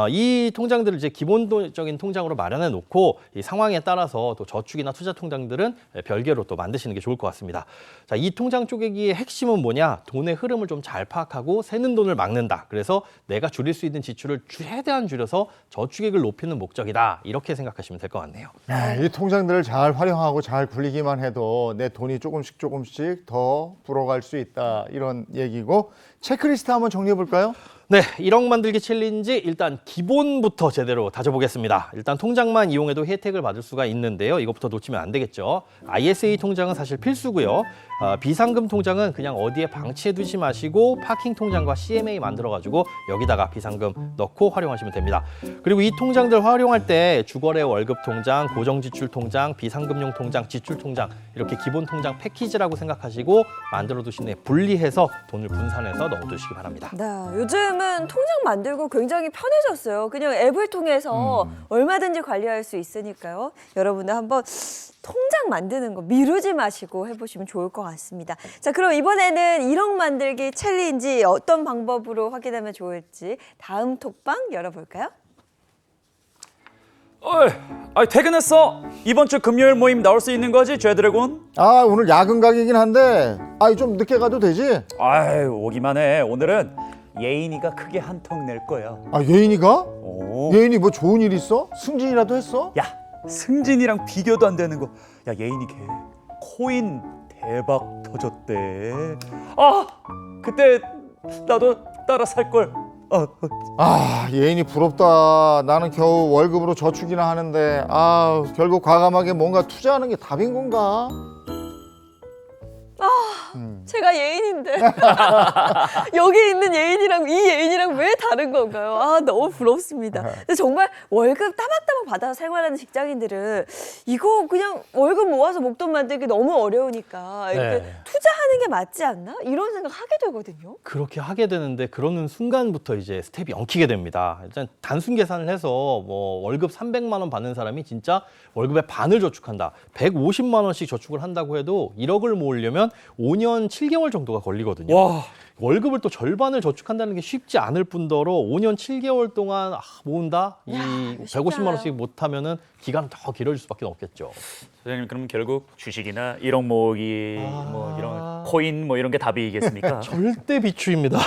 이 통장들을 이제 기본적인 통장으로 마련해 놓고 이 상황에 따라서 또 저축이나 투자 통장들은 별개로 또 만드시는 게 좋을 것 같습니다. 자, 이 통장 쪼개기의 핵심은 뭐냐? 돈의 흐름을 좀 잘 파악하고 새는 돈을 막는다. 그래서 내가 줄일 수 있는 지출을 최대한 줄여서 저축액을 높이는 목적이다. 이렇게 생각하시면 생각하시면 될 것 같네요. 이 통장들을 잘 활용하고 잘 굴리기만 해도 내 돈이 조금씩 더 불어갈 수 있다 이런 얘기고 체크리스트 한번 정리해 볼까요? 네, 1억 만들기 챌린지 일단 기본부터 제대로 다져보겠습니다. 일단 통장만 이용해도 혜택을 받을 수가 있는데요. 이것부터 놓치면 안 되겠죠. ISA 통장은 사실 필수고요. 비상금 통장은 그냥 어디에 방치해 두지 마시고 파킹 통장과 CMA 만들어가지고 여기다가 비상금 넣고 활용하시면 됩니다. 그리고 이 통장들 활용할 때 주거래 월급 통장, 고정지출 통장, 비상금용 통장, 지출 통장 이렇게 기본 통장 패키지라고 생각하시고 만들어 두신 후에 분리해서 돈을 분산해서 넣어두시기 바랍니다. 네, 요즘은 통장 만들고 굉장히 편해졌어요. 그냥 앱을 통해서 얼마든지 관리할 수 있으니까요. 여러분들 한번 통장 만드는 거 미루지 마시고 해보시면 좋을 것 같습니다. 자, 그럼 이번에는 1억 만들기 챌린지 어떤 방법으로 확인하면 좋을지 다음 톡방 열어볼까요? 어이, 퇴근했어. 이번 주 금요일 모임 나올 수 있는 거지, 죄드래곤? 아 오늘 야근 각이긴 한데 좀 늦게 가도 되지? 아이, 오기만 해. 오늘은 예인이가 크게 한턱 낼 거야. 예인이가? 오. 예인이 뭐 좋은 일 있어? 승진이라도 했어? 야, 승진이랑 비교도 안 되는 거. 야, 예인이 걔 코인 대박 터졌대. 아, 그때 나도 따라 살 걸. 예인이 부럽다. 나는 겨우 월급으로 저축이나 하는데 결국 과감하게 뭔가 투자하는 게 답인 건가? 제가 예인인데 여기 있는 예인이랑 이 예인이랑 왜 다른 건가요? 너무 부럽습니다. 근데 정말 월급 따박따박 받아서 생활하는 직장인들은 이거 그냥 월급 모아서 목돈 만들기 너무 어려우니까 이렇게 네. 투자하는 게 맞지 않나? 이런 생각 하게 되거든요. 그렇게 하게 되는데 그러는 순간부터 이제 스텝이 엉키게 됩니다. 일단 단순 계산을 해서 뭐 월급 300만 원 받는 사람이 진짜 월급의 반을 저축한다. 150만 원씩 저축을 한다고 해도 1억을 모으려면 5년 7개월 정도가 걸리거든요. 와. 월급을 또 절반을 저축한다는 게 쉽지 않을 뿐더러 5년 7개월 동안 모은다? 이 150만 원씩 못하면은 기간은 더 길어질 수밖에 없겠죠. 선생님, 그럼 결국 주식이나 1억 모으기 뭐 이런 코인 뭐 이런 게 답이겠습니까? 절대 비추입니다.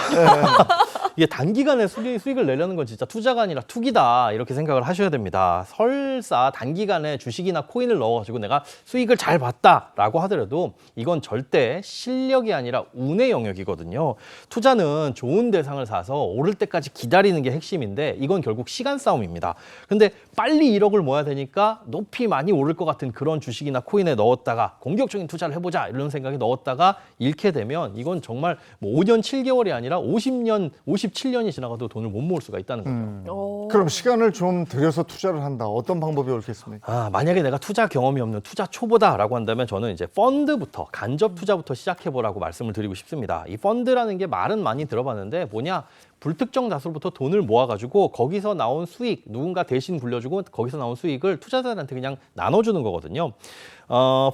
이게 단기간에 수익을 내려는 건 진짜 투자가 아니라 투기다 이렇게 생각을 하셔야 됩니다. 설사 단기간에 주식이나 코인을 넣어가지고 내가 수익을 잘 봤다라고 하더라도 이건 절대 실력이 아니라 운의 영역이거든요. 투자는 좋은 대상을 사서 오를 때까지 기다리는 게 핵심인데 이건 결국 시간 싸움입니다. 근데 빨리 1억을 모아야 되니까 높이 많이 오를 것 같은 그런 주식이나 코인에 넣었다가 공격적인 투자를 해보자 이런 생각에 넣었다가 잃게 되면 이건 정말 뭐 5년 7개월이 아니라 50년, 57년이 지나가도 돈을 못 모을 수가 있다는 거죠. 그럼 시간을 좀 들여서 투자를 한다. 어떤 방법이 옳겠습니까? 만약에 내가 투자 경험이 없는 투자 초보다라고 한다면 저는 이제 펀드부터 간접 투자부터 시작해보라고 말씀을 드리고 싶습니다. 이 펀드라는 게 말은 많이 들어봤는데 뭐냐? 불특정 다수로부터 돈을 모아가지고 거기서 나온 수익, 누군가 대신 굴려주고 거기서 나온 수익을 투자자들한테 그냥 나눠주는 거거든요.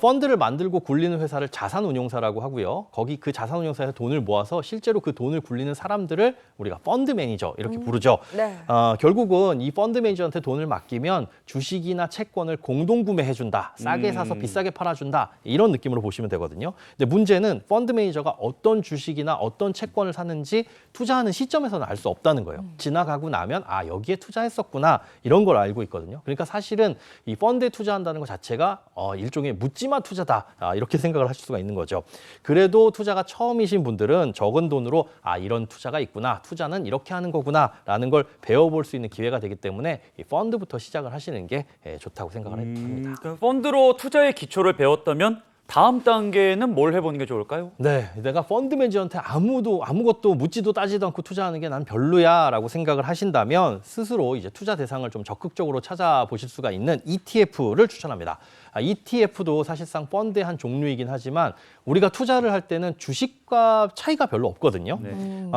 펀드를 만들고 굴리는 회사를 자산운용사라고 하고요. 거기 그 자산운용사에서 돈을 모아서 실제로 그 돈을 굴리는 사람들을 우리가 펀드 매니저 이렇게 부르죠. 네. 결국은 이 펀드 매니저한테 돈을 맡기면 주식이나 채권을 공동 구매해준다. 싸게 사서 비싸게 팔아준다. 이런 느낌으로 보시면 되거든요. 근데 문제는 펀드 매니저가 어떤 주식이나 어떤 채권을 샀는지 투자하는 시점에서는 알 수 없다는 거예요. 지나가고 나면 여기에 투자했었구나 이런 걸 알고 있거든요. 그러니까 사실은 이 펀드에 투자한다는 것 자체가 일종의 묻지마 투자다 이렇게 생각을 하실 수가 있는 거죠. 그래도 투자가 처음이신 분들은 적은 돈으로 이런 투자가 있구나, 투자는 이렇게 하는 거구나 라는 걸 배워볼 수 있는 기회가 되기 때문에 이 펀드부터 시작을 하시는 게 좋다고 생각을 합니다. 그러니까 펀드로 투자의 기초를 배웠다면 다음 단계는 뭘 해보는 게 좋을까요? 네, 내가 펀드 매니저한테 아무것도 묻지도 따지도 않고 투자하는 게 난 별로야라고 생각을 하신다면 스스로 이제 투자 대상을 좀 적극적으로 찾아보실 수가 있는 ETF를 추천합니다. ETF도 사실상 펀드의 한 종류이긴 하지만 우리가 투자를 할 때는 주식과 차이가 별로 없거든요.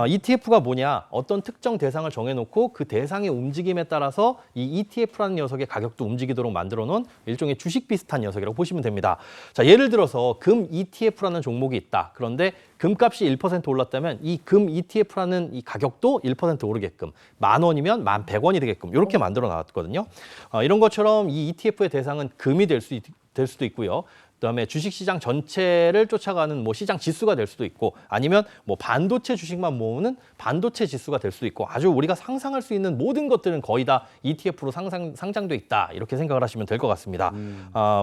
ETF가 뭐냐? 어떤 특정 대상을 정해놓고 그 대상의 움직임에 따라서 이 ETF라는 녀석의 가격도 움직이도록 만들어놓은 일종의 주식 비슷한 녀석이라고 보시면 됩니다. 자, 예를 들어서 금 ETF라는 종목이 있다. 그런데 금값이 1% 올랐다면 이 금 ETF라는 이 가격도 1% 오르게끔 10,000원이면 1,100원이 되게끔 이렇게 만들어 놨거든요. 이런 것처럼 이 ETF의 대상은 금이 될 수도 있고요. 그다음에 주식시장 전체를 쫓아가는 뭐 시장 지수가 될 수도 있고 아니면 뭐 반도체 주식만 모으는 반도체 지수가 될 수도 있고 아주 우리가 상상할 수 있는 모든 것들은 거의 다 ETF로 상장돼 있다 이렇게 생각을 하시면 될 것 같습니다.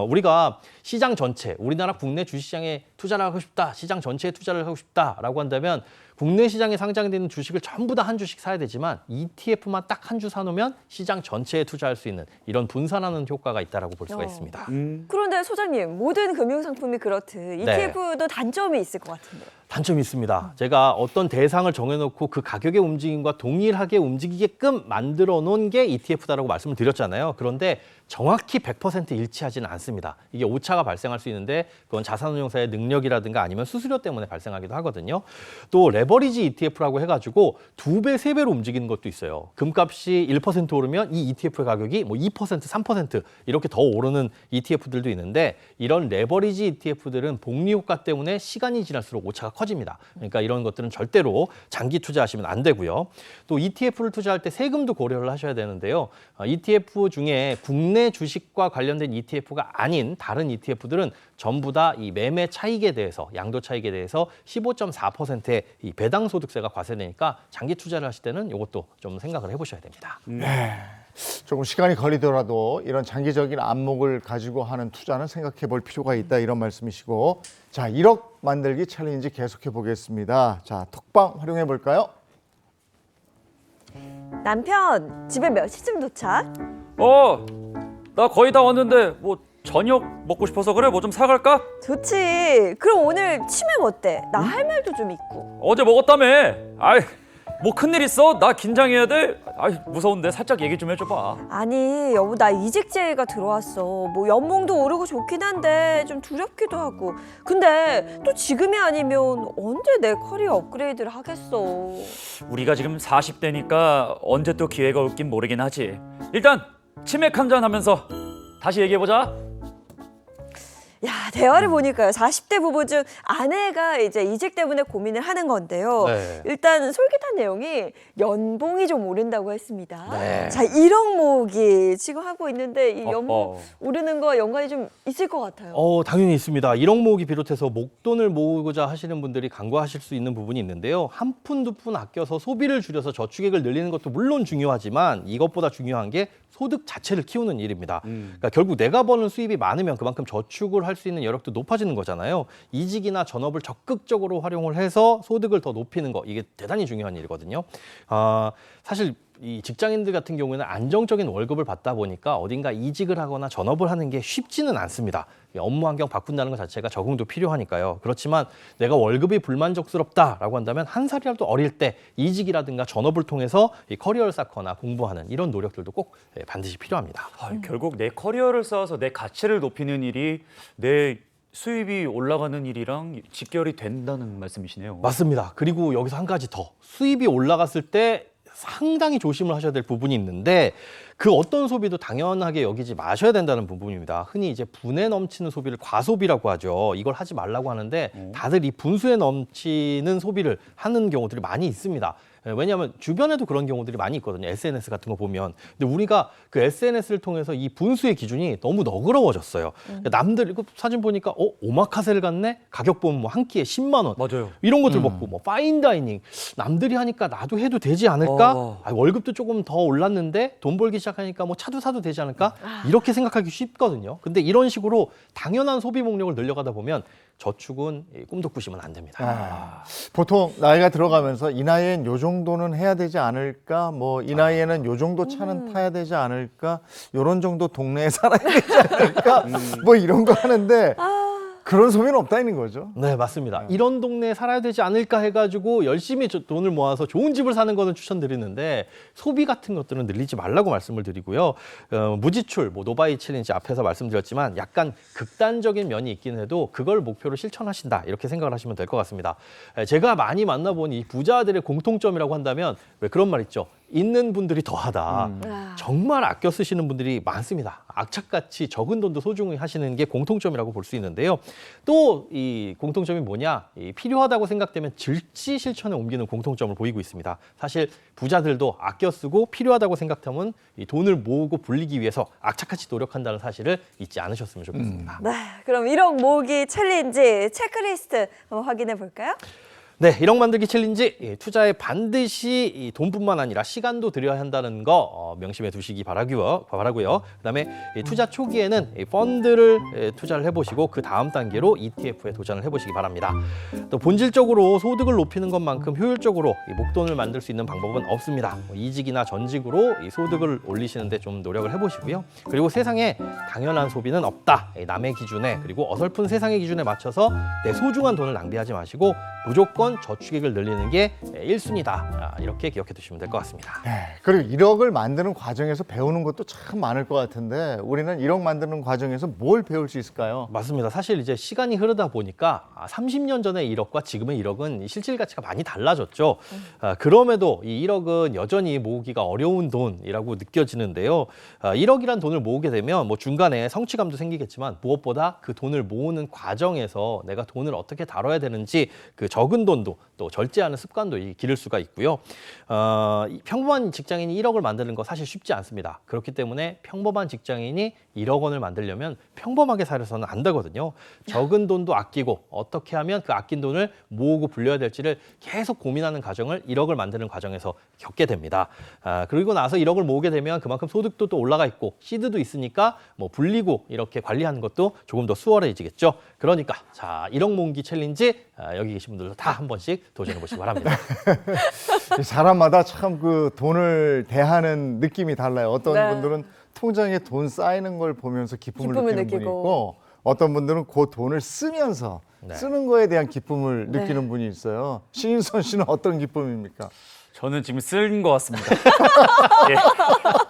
우리가 시장 전체, 우리나라 국내 주식시장에 투자를 하고 싶다, 시장 전체에 투자를 하고 싶다라고 한다면 국내 시장에 상장되는 주식을 전부 다 한 주씩 사야 되지만 ETF만 딱 한 주 사놓으면 시장 전체에 투자할 수 있는 이런 분산하는 효과가 있다라고 볼 수가 있습니다. 그런데 소장님, 모든 금융상품이 그렇듯 ETF도 단점이 있을 것 같은데. 단점이 있습니다. 제가 어떤 대상을 정해놓고 그 가격의 움직임과 동일하게 움직이게끔 만들어 놓은 게 ETF다라고 말씀을 드렸잖아요. 그런데 정확히 100% 일치하지는 않습니다. 이게 오차가 발생할 수 있는데 그건 자산운용사의 능력이라든가 아니면 수수료 때문에 발생하기도 하거든요. 또 레버리지 ETF라고 해가지고 2배, 3배로 움직이는 것도 있어요. 금값이 1% 오르면 이 ETF의 가격이 뭐 2%, 3% 이렇게 더 오르는 ETF들도 있는데 이런 레버리지 ETF들은 복리 효과 때문에 시간이 지날수록 오차가 커집니다. 그러니까 이런 것들은 절대로 장기 투자하시면 안 되고요. 또 ETF를 투자할 때 세금도 고려를 하셔야 되는데요. ETF 중에 국내 주식과 관련된 ETF가 아닌 다른 ETF들은 전부 다 이 매매 차익에 대해서 양도 차익에 대해서 15.4%의 이 배당 소득세가 과세되니까 장기 투자를 하실 때는 이것도 좀 생각을 해보셔야 됩니다. 조금 시간이 걸리더라도 이런 장기적인 안목을 가지고 하는 투자는 생각해 볼 필요가 있다 이런 말씀이시고 자 1억 만들기 챌린지 계속해 보겠습니다. 자 톡방 활용해 볼까요? 남편, 집에 몇 시쯤 도착? 나 거의 다 왔는데 뭐 저녁 먹고 싶어서 그래? 뭐 좀 사갈까? 좋지. 그럼 오늘 치맥 어때? 나 할 말도 좀 있고. 어제 먹었다며. 아이, 뭐 큰일 있어? 나 긴장해야 돼? 아이, 무서운데 살짝 얘기 좀 해줘봐. 아니, 여보, 나 이직제의가 들어왔어. 뭐 연봉도 오르고 좋긴 한데 좀 두렵기도 하고. 근데 또 지금이 아니면 언제 내 커리어 업그레이드를 하겠어. 우리가 지금 40대니까 언제 또 기회가 올긴 모르긴 하지. 일단 치맥 한잔 하면서 다시 얘기해보자. 야, 대화를 보니까요. 40대 부부 중 아내가 이제 이직 때문에 고민을 하는 건데요. 네. 일단 솔깃한 내용이 연봉이 좀 오른다고 했습니다. 네. 자, 1억 모으기 지금 하고 있는데 이 연봉 어허. 오르는 거 연관이 좀 있을 것 같아요. 당연히 있습니다. 1억 모으기 비롯해서 목돈을 모으고자 하시는 분들이 간과하실 수 있는 부분이 있는데요. 한 푼 두 푼 아껴서 소비를 줄여서 저축액을 늘리는 것도 물론 중요하지만 이것보다 중요한 게 소득 자체를 키우는 일입니다. 그러니까 결국 내가 버는 수입이 많으면 그만큼 저축을 할 수 있는 여력도 높아지는 거잖아요. 이직이나 전업을 적극적으로 활용을 해서 소득을 더 높이는 거 이게 대단히 중요한 일이거든요. 사실 이 직장인들 같은 경우에는 안정적인 월급을 받다 보니까 어딘가 이직을 하거나 전업을 하는 게 쉽지는 않습니다. 업무 환경 바꾼다는 것 자체가 적응도 필요하니까요. 그렇지만 내가 월급이 불만족스럽다라고 한다면 한 살이라도 어릴 때 이직이라든가 전업을 통해서 이 커리어를 쌓거나 공부하는 이런 노력들도 꼭 반드시 필요합니다. 결국 내 커리어를 쌓아서 내 가치를 높이는 일이 내 수입이 올라가는 일이랑 직결이 된다는 말씀이시네요. 맞습니다. 그리고 여기서 한 가지 더. 수입이 올라갔을 때 상당히 조심을 하셔야 될 부분이 있는데 그 어떤 소비도 당연하게 여기지 마셔야 된다는 부분입니다. 흔히 이제 분에 넘치는 소비를 과소비라고 하죠. 이걸 하지 말라고 하는데 다들 이 분수에 넘치는 소비를 하는 경우들이 많이 있습니다. 왜냐하면 주변에도 그런 경우들이 많이 있거든요. SNS 같은 거 보면. 근데 우리가 그 SNS를 통해서 이 분수의 기준이 너무 너그러워졌어요. 남들 이거 사진 보니까 오마카세를 갔네? 가격 보면 뭐 한 끼에 10만 원. 맞아요. 이런 것들 먹고 뭐 파인다이닝. 남들이 하니까 나도 해도 되지 않을까? 월급도 조금 더 올랐는데 돈 벌기 시작하니까 뭐 차도 사도 되지 않을까? 이렇게 생각하기 쉽거든요. 근데 이런 식으로 당연한 소비 목록을 늘려가다 보면 저축은 꿈도 꾸시면 안 됩니다. 보통 나이가 들어가면서 이 나이엔 요 정도는 해야 되지 않을까? 뭐 이 나이에는 요 정도 차는 타야 되지 않을까? 요런 정도 동네에 살아야 되지 않을까? 뭐 이런 거 하는데 그런 소비는 없다는 거죠. 네, 맞습니다. 이런 동네에 살아야 되지 않을까 해가지고 열심히 돈을 모아서 좋은 집을 사는 거는 추천드리는데 소비 같은 것들은 늘리지 말라고 말씀을 드리고요. 무지출, 뭐 노바이 챌린지 앞에서 말씀드렸지만 약간 극단적인 면이 있긴 해도 그걸 목표로 실천하신다 이렇게 생각을 하시면 될 것 같습니다. 제가 많이 만나본 이 부자들의 공통점이라고 한다면 왜 그런 말 있죠? 있는 분들이 더하다. 아. 정말 아껴 쓰시는 분들이 많습니다. 악착같이 적은 돈도 소중히 하시는 게 공통점이라고 볼 수 있는데요. 또 이 공통점이 뭐냐? 이 필요하다고 생각되면 즉시 실천에 옮기는 공통점을 보이고 있습니다. 사실 부자들도 아껴 쓰고 필요하다고 생각하면 이 돈을 모으고 불리기 위해서 악착같이 노력한다는 사실을 잊지 않으셨으면 좋겠습니다. 네, 그럼 1억 모으기 챌린지 체크리스트 한번 확인해 볼까요? 네, 1억 만들기 챌린지 투자에 반드시 이 돈뿐만 아니라 시간도 들여야 한다는 거 명심해 두시기 바라고요. 그다음에 이 투자 초기에는 이 펀드를 투자를 해보시고 그 다음 단계로 ETF에 도전을 해보시기 바랍니다. 또 본질적으로 소득을 높이는 것만큼 효율적으로 이 목돈을 만들 수 있는 방법은 없습니다. 이직이나 전직으로 이 소득을 올리시는데 좀 노력을 해보시고요. 그리고 세상에 당연한 소비는 없다. 남의 기준에 그리고 어설픈 세상의 기준에 맞춰서 내 소중한 돈을 낭비하지 마시고 무조건 저축액을 늘리는 게 1순위다. 이렇게 기억해 두시면 될 것 같습니다. 네, 그리고 1억을 만드는 과정에서 배우는 것도 참 많을 것 같은데 우리는 1억 만드는 과정에서 뭘 배울 수 있을까요? 맞습니다. 사실 이제 시간이 흐르다 보니까 30년 전의 1억과 지금의 1억은 실질 가치가 많이 달라졌죠. 그럼에도 이 1억은 여전히 모으기가 어려운 돈이라고 느껴지는데요. 1억이란 돈을 모으게 되면 뭐 중간에 성취감도 생기겠지만 무엇보다 그 돈을 모으는 과정에서 내가 돈을 어떻게 다뤄야 되는지 그 적은 돈도 또 절제하는 습관도 기를 수가 있고요. 평범한 직장인이 1억을 만드는 거 사실 쉽지 않습니다. 그렇기 때문에 평범한 직장인이 1억 원을 만들려면 평범하게 살아서는 안 되거든요. 적은 돈도 아끼고 어떻게 하면 그 아낀 돈을 모으고 불려야 될지를 계속 고민하는 과정을 1억을 만드는 과정에서 겪게 됩니다. 그리고 나서 1억을 모으게 되면 그만큼 소득도 또 올라가 있고 시드도 있으니까 뭐 불리고 이렇게 관리하는 것도 조금 더 수월해지겠죠. 그러니까 자 1억 모으기 챌린지 여기 계신 분들도 다 한 번씩 도전해 보시기 바랍니다. 사람마다 참 그 돈을 대하는 느낌이 달라요. 어떤 네. 분들은 통장에 돈 쌓이는 걸 보면서 기쁨을 기쁨을 느끼는 분이 느끼고. 있고 어떤 분들은 그 돈을 쓰면서 네. 쓰는 거에 대한 기쁨을 느끼는 분이 있어요. 신인선 씨는 어떤 기쁨입니까? 저는 지금 쓴 것 같습니다. 예.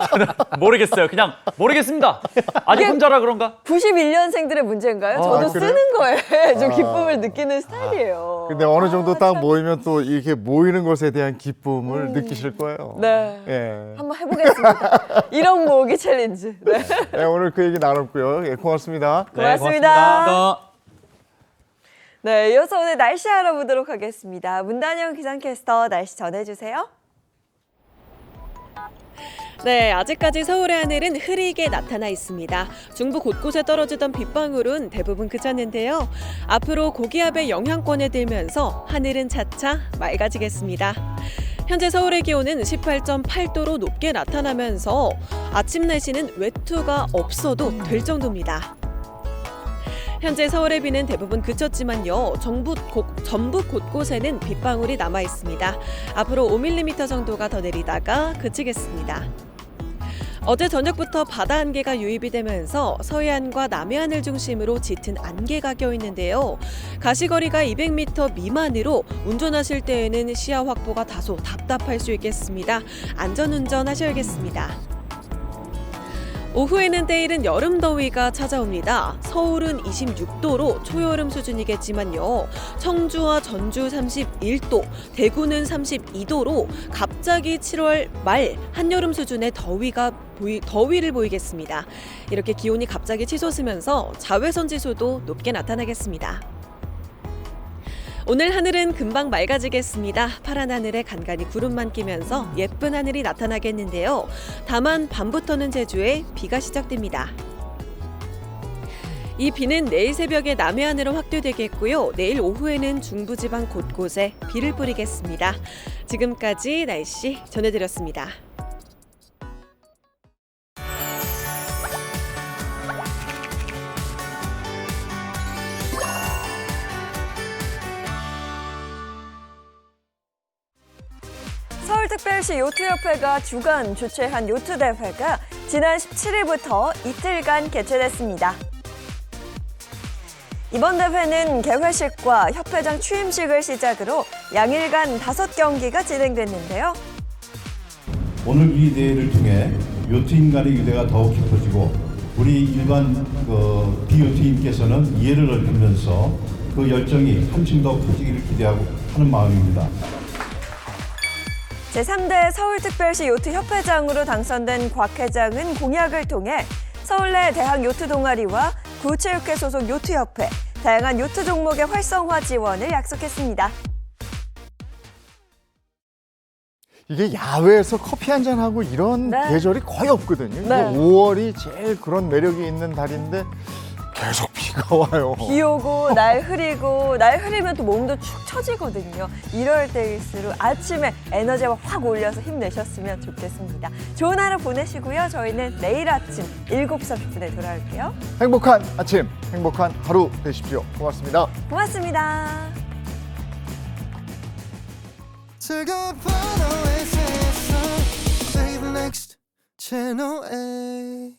저는 모르겠어요. 그냥 모르겠습니다. 아직 혼자라 그런가? 91년생들의 문제인가요? 아, 저도 그래요? 쓰는 거에 좀 기쁨을 느끼는 스타일이에요. 근데 어느 정도 딱 모이면 또 이렇게 모이는 것에 대한 기쁨을 느끼실 거예요. 네. 예. 한번 해보겠습니다. 1억 모으기 챌린지. 네. 네, 오늘 그 얘기 나눴고요. 예, 고맙습니다. 고맙습니다. 네, 이어서 오늘 날씨 알아보도록 하겠습니다. 문단영 기상캐스터 날씨 전해주세요. 네, 아직까지 서울의 하늘은 흐리게 나타나 있습니다. 중부 곳곳에 떨어지던 빗방울은 대부분 그쳤는데요. 앞으로 고기압의 영향권에 들면서 하늘은 차차 맑아지겠습니다. 현재 서울의 기온은 18.8도로 높게 나타나면서 아침 날씨는 외투가 없어도 될 정도입니다. 현재 서울의 비는 대부분 그쳤지만요. 전북 곳곳에는 빗방울이 남아 있습니다. 앞으로 5mm 정도가 더 내리다가 그치겠습니다. 어제 저녁부터 바다 안개가 유입이 되면서 서해안과 남해안을 중심으로 짙은 안개가 껴있는데요. 가시거리가 200m 미만으로 운전하실 때에는 시야 확보가 다소 답답할 수 있겠습니다. 안전운전 하셔야겠습니다. 오후에는 때이른 여름 더위가 찾아옵니다. 서울은 26도로 초여름 수준이겠지만요. 청주와 전주 31도, 대구는 32도로 갑자기 7월 말 한여름 수준의 더위를 보이겠습니다. 이렇게 기온이 갑자기 치솟으면서 자외선 지수도 높게 나타나겠습니다. 오늘 하늘은 금방 맑아지겠습니다. 파란 하늘에 간간히 구름만 끼면서 예쁜 하늘이 나타나겠는데요. 다만 밤부터는 제주에 비가 시작됩니다. 이 비는 내일 새벽에 남해안으로 확대되겠고요. 내일 오후에는 중부지방 곳곳에 비를 뿌리겠습니다. 지금까지 날씨 전해드렸습니다. 서울특별시 요트협회가 주간 주최한 요트대회가 지난 17일부터 이틀간 개최됐습니다. 이번 대회는 개회식과 협회장 취임식을 시작으로 양일간 5경기가 진행됐는데요. 오늘 이 대회를 통해 요트인 간의 유대가 더욱 깊어지고 우리 일반 비요트인께서는 이해를 넓히면서 그 열정이 한층 더 커지기를 기대하고 하는 마음입니다. 제3대 서울특별시 요트협회장으로 당선된 곽 회장은 공약을 통해 서울 내 대학 요트 동아리와 구체육회 소속 요트협회, 다양한 요트 종목의 활성화 지원을 약속했습니다. 이게 야외에서 커피 한잔하고 이런 네. 계절이 거의 없거든요. 네. 5월이 제일 그런 매력이 있는 달인데 계속 비가 와요. 비 오고 날 흐리고 날 흐리면 또 몸도 축 처지거든요. 이럴 때일수록 아침에 에너지가 확 올려서 힘내셨으면 좋겠습니다. 좋은 하루 보내시고요. 저희는 내일 아침 7시 30분에 돌아올게요. 행복한 아침, 행복한 하루 되십시오. 고맙습니다. 고맙습니다. 즐거운 밤의 세상 Play the next channel A